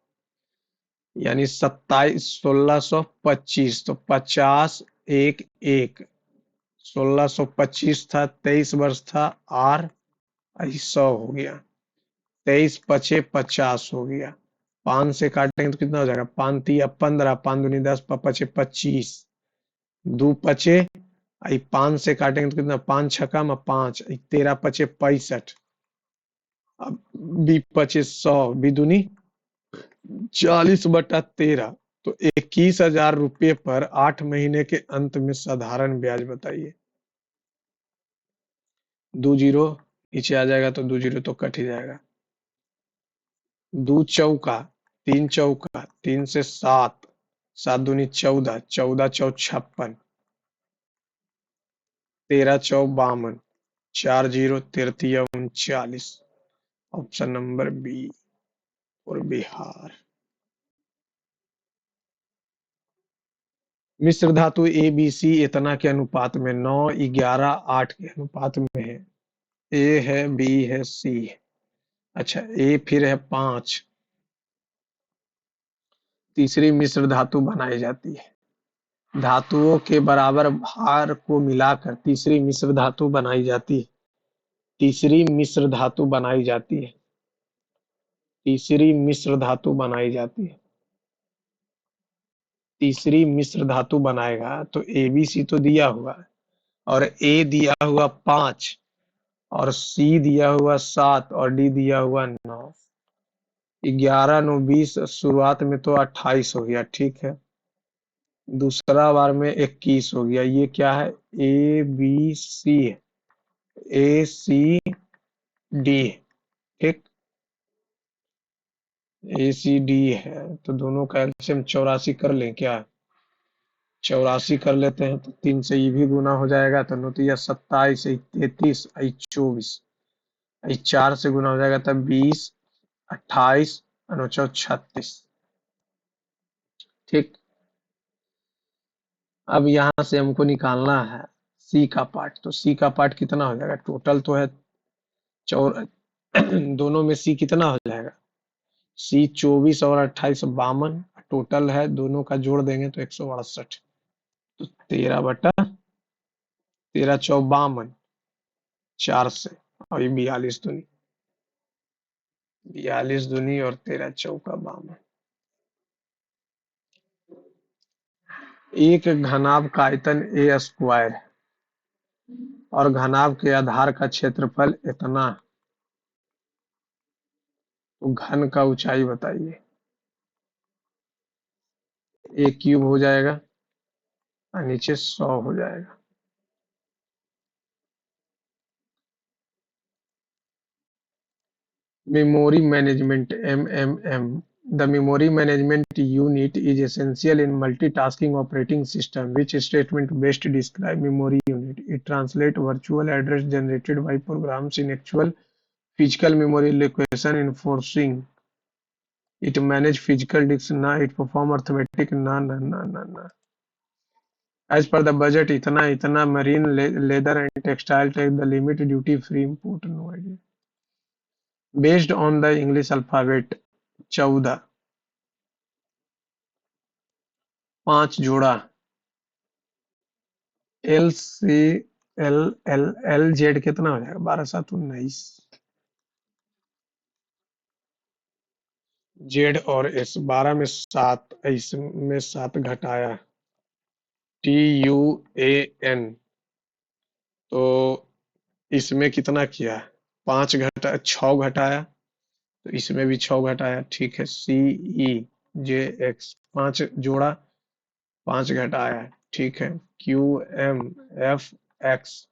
यानी 27 1625, तो 50 1 1, 1625 था, 23 वर्ष था, आर 100 हो गया। 23 पचे 50 हो गया। 5 से काटेंगे तो कितना हो जाएगा? 5 तिया 15, 5 दूनी 10, पचे 25, 2 पचे, 5 से काटेंगे तो कितना? 5 छक्का में 5, 13 पचे 65, अब बी पचे 100, बी दूनी 40/13, तो 21,000 रुपये पर 8 महीने के अंत में साधारण ब्याज बताइए। 2 जीरो नीचे आ जाएगा, तो 2 जीरो तो कट ही जाएगा। 2 चौका 3 चौका 3 से 7, 7 दूनी 14, 14 चौ 56, 13 चौ 52, 4 जीरो 33 39। ऑप्शन नंबर बी और बिहार। मिश्र धातु ए बी सी इतना के अनुपात में 9 11 8 के अनुपात में है। ए है, बी है, सी है। अच्छा, ए फिर है 5। तीसरी मिश्र धातु बनाई जाती है। धातुओं के बराबर भार को मिलाकर तीसरी मिश्र धातु बनाई जाती है। तीसरी मिश्र धातु बनाई जाती है। तीसरी मिश्र धातु बनाई जाती है। तीसरी मिश्र धातु बनाएगा तो एबीसी तो दिया हुआ है, और ए दिया हुआ 5, और सी दिया हुआ 7, और डी दिया हुआ 9। 11 9 20, शुरुआत में तो 28 हो गया, ठीक है। दूसरा बार में 21 हो गया। ये क्या है? ए बी सी, ए सी डी, ठीक। ए सी डी है तो दोनों का एलसीएम 84 कर लें क्या? 84 कर लेते हैं तो 3 से ये भी गुना हो जाएगा, तो नौतिया 27, 33, 24, 4 से गुना हो जाएगा तब 20, 28, 36, ठीक। अब यहाँ से हमको निकालना है सी का पार्ट, तो सी का पार्ट कितना हो जाएगा? टोटल तो है चौर दोनों में सी कितना हो जाएगा? सी 24 और 28 52, टोटल है दोनों का जोड़ देंगे तो 168। तो 13 चौ 52, 4 से, और ये 42 दूनी, 42 दूनी और 13 चौका 52। एक घनाभ का आयतन ए स्क्वायर है और घनाभ के आधार का क्षेत्रफल इतना, तो घन का ऊंचाई बताइए। ए क्यूब हो जाएगा और नीचे 100 हो जाएगा। Memory management MMM. The memory management unit is essential in multitasking operating system. Which statement best describe memory unit? It translates virtual address generated by programs in actual physical memory location, enforcing it manage physical disks. Na, it perform arithmetic. Na na na na na. As per the budget, itna marine leather and textile take the limit duty free import. No idea. Based on the English alphabet, 14, 5 जोड़ा, L C L L L Z कितना हो जाएगा? 12 7 19, Z और S 12 में 7, इसमें 7 घटाया, T U A N, तो इसमें कितना किया? 5 घटा 6 घटाया, तो इसमें भी 6 घटाया, ठीक है। सी ई जे एक्स 5 जोड़ा, 5 घटाया, ठीक है। क्यू एम एफ एक्स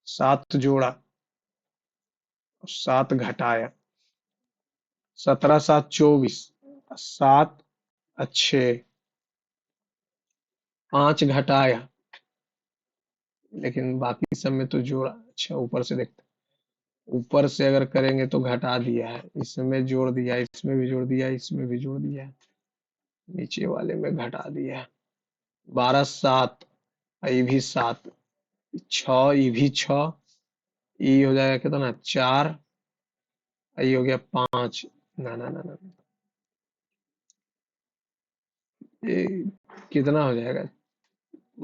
7 जोड़ा, 7 घटाया, 17 7 24, 7 अच्छे, 5 घटाया, लेकिन बाकी सब में तो जोड़ा। अच्छा, ऊपर से देखते हैं। ऊपर से अगर करेंगे तो घटा दिया है, इसमें जोड़ दिया, इसमें भी जोड़ दिया, इसमें भी जोड़ दिया, नीचे वाले में घटा दिया। 12 7, ये भी 7, 6, ये भी 6, ये हो जाएगा कितना? 4, ये हो गया 5। ना ना ना ना, ये कितना हो जाएगा?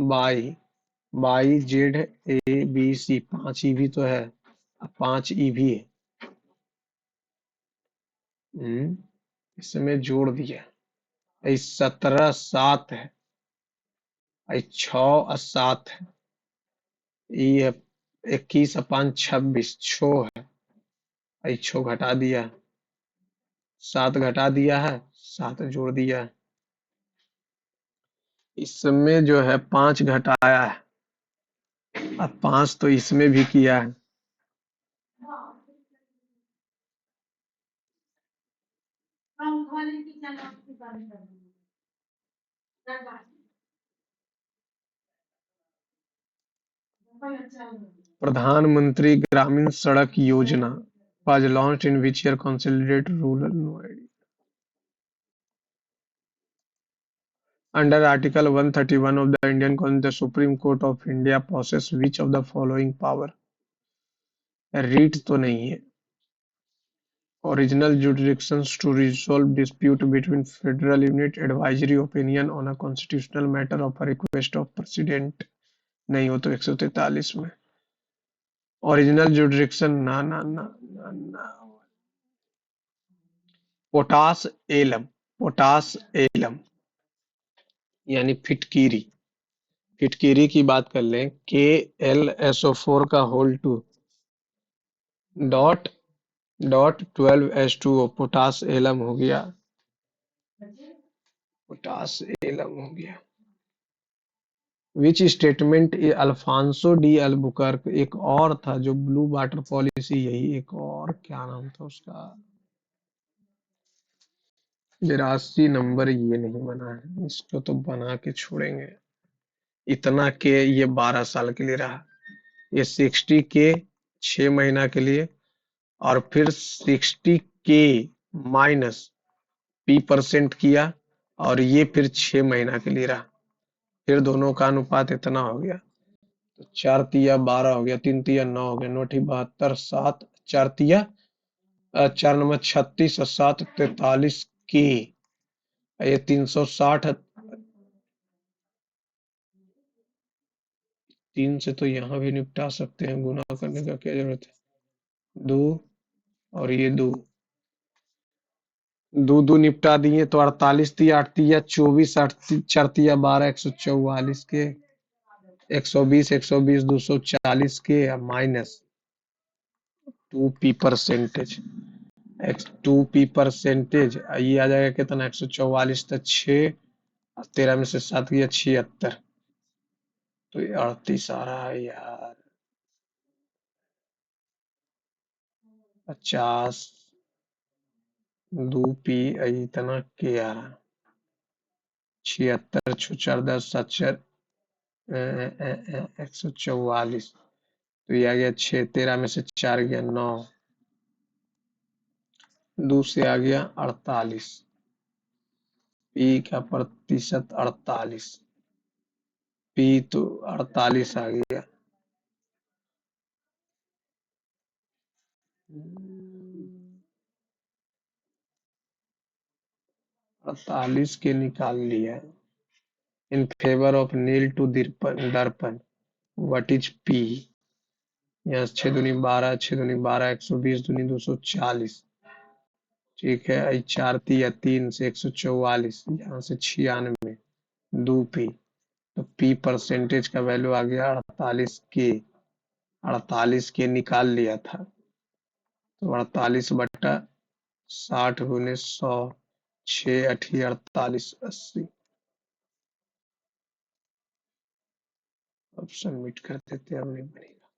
By, by Z A B C, 5 E भी तो है, 5 ई भी है। इसमें जोड़ दिया, 17 7 है, 6 और 7 है, ये 21 5 26, 6 है, 6 घटा दिया, 7 घटा दिया है, 7 जोड़ दिया है। इसमें जो है 5 घटाया है, अब 5 तो इसमें भी किया है। प्रधानमंत्री ग्रामीण सड़क योजना was launched in which year? Consolidated rural, no idea. Under Article 131 of the Indian Constitution, the Supreme Court of India possesses which of the following power? REET तो नहीं है। Original jurisdictions to resolve dispute between federal unit, advisory opinion on a constitutional matter of a request of president, नहीं हो तो 143 में। Original jurisdiction ना ना ना ना ना। पोटास एलम, पोटास एलम यानी फिटकीरी। फिटकीरी की बात कर लें, KlSO4 का whole two dot dot 12H2O, potash alum हो गया, पोटास एलम हो गया। Which statement Afonso de Albuquerque, एक और था जो ब्लू वाटर पॉलिसी, यही एक और क्या नाम था उसका, 82 नंबर, ये नहीं बना है, इसको तो बना के छोड़ेंगे। इतना के ये 12 साल के लिए रहा, ये 60 के 6 महीना के लिए, और फिर 60 के माइनस P% किया, और ये फिर 6 महीना के लिए रहा, फिर दोनों का अनुपात इतना हो गया। तो 4 तिया 12 हो गया, 3 तिया 9 हो गया, 9 ठी 72, 7 4 तिया 4 9 36 और 7 43 के, ये 360, 3 से तो यहाँ भी निपटा सकते हैं, गुना करने का क्या जरूरत है, 2 और ये 2, 2 निपटा दिए तो 48 तिया 8 तिया 24, 4 तिया 12, 144 के, 120 120 240 के, माइनस 2p%, x2p%, ये आ जाएगा कितना, 144 तो 6, 13 में से 7 गया 76, तो ये 38 आ रहा है यार, 50, 2p, इतना के आ रहा, 76 छो 4 10 7 4, 144, तो ये आ गया 6, 13 में से 4 गया 9, 2 से आ गया 48, पी का प्रतिशत 48, पी तो 48 आ गया, 48 के निकाल लिया, in favour of Neel to Darpan, what is P, यहाँ 6 दूनी 12, 6 दूनी 12, 120 दूनी 240, ठीक है, 4 तिया 3 से 144, यहाँ से 96, 2p, तो P% का वैल्यू आ गया 48 के, 48 के निकाल लिया था, तो 48/60 × 100, 6 × 8 = 48, 80। अब सबमिट कर देते हैं, अब नहीं बनेगा,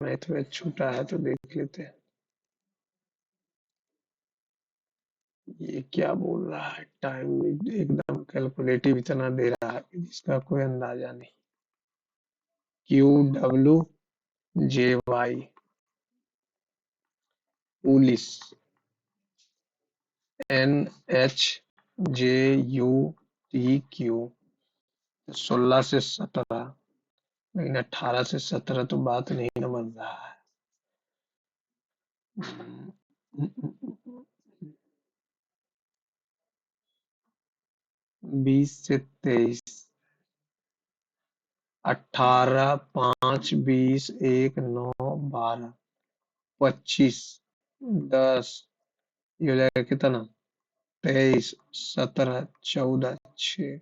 मैथ में छूटा है तो देख लेते हैं, ये क्या बोल रहा है, टाइम एकदम कैलकुलेटिव इतना दे रहा है जिसका कोई अंदाजा नहीं, QWJY, पुलिस, NHJUTQ, 16 से 17, लेकिन 18 से 17 तो बात नहीं न बन रहा है, 20 से 23, 18 5 20 1 9 12, 25 10, ये हो जाएगा कितना, 23 17 14 6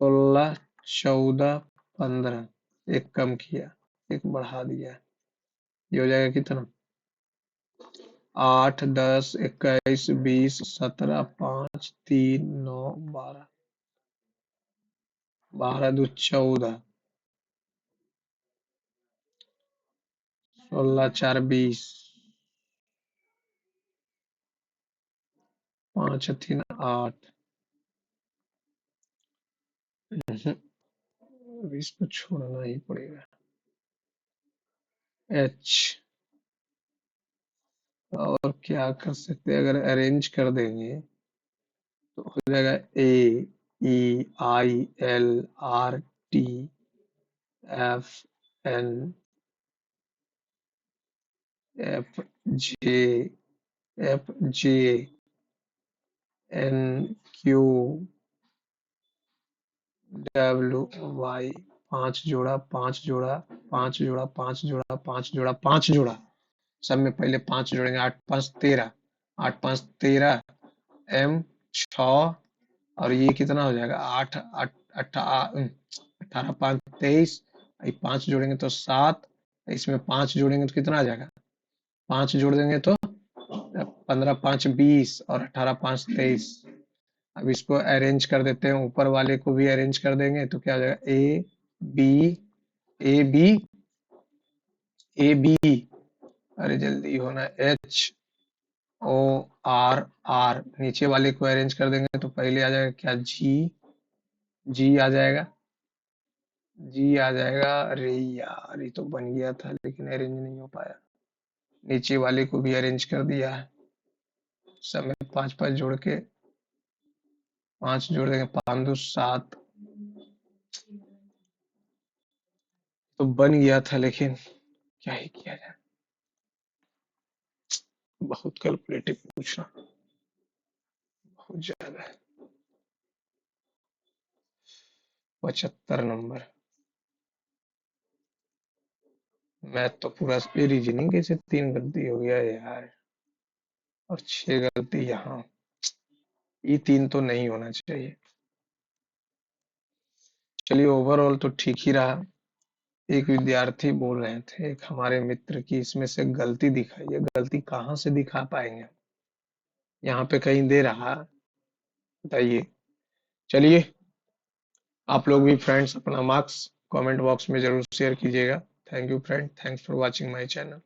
16 14 15, एक कम किया, एक बढ़ा दिया, ये हो जाएगा कितना, 8 10 21 20 17 5 3 9 12, 12 2 14, 16 4 20, 5 3 8, इसको छोड़ना ही पड़ेगा, H, और क्या कर सकते हैं, अगर अरेंज कर देंगे तो हो जाएगा AEILRTFNQWY, 5 जोड़ा 5 जोड़ा 5 जोड़ा 5 जोड़ा 5 जोड़ा 5 जोड़ा, सब में पहले 5 जोड़ेंगे। 8 5 13, 8 5 13, एम 6, और ये कितना हो जाएगा 8 18 5 23, 5 जोड़ेंगे तो 7, इसमें 5 जोड़ेंगे तो कितना आ जाएगा, 5 जोड़ देंगे तो 15 5 20 और 18 5 23। अब इसको अरेंज कर देते हैं, ऊपर वाले को भी अरेंज कर देंगे तो क्या हो जाएगा, B A B A B, अरे जल्दी होना, एच ओ आर आर, नीचे वाले को अरेंज कर देंगे तो पहले आ जाएगा क्या, जी, जी आ जाएगा, जी आ जाएगा। अरे यार ये तो बन गया था लेकिन अरेंज नहीं हो पाया। नीचे वाले को भी अरेंज कर दिया है, सब में 5 5 जोड़ के, 5 जोड़ देंगे, 5 2 7, तो बन गया था लेकिन क्या ही किया जाए, बहुत कैलकुलेटिव पूछना, बहुत ज्यादा। 75 नंबर। मैथ तो पूरा, रीजनिंग कैसे 3 गलती हो गया यार, और 6 गलती यहाँ, ये 3 तो नहीं होना चाहिए। चलिए ओवरऑल तो ठीक ही रहा। एक विद्यार्थी बोल रहे थे, एक हमारे मित्र की, इसमें से गलती दिखाइए, गलती कहाँ से दिखा पाएंगे, यहाँ पे कहीं दे रहा, बताइए। चलिए, आप लोग भी फ्रेंड्स अपना मार्क्स कमेंट बॉक्स में जरूर शेयर कीजिएगा। Thank you friend, thanks for watching my channel.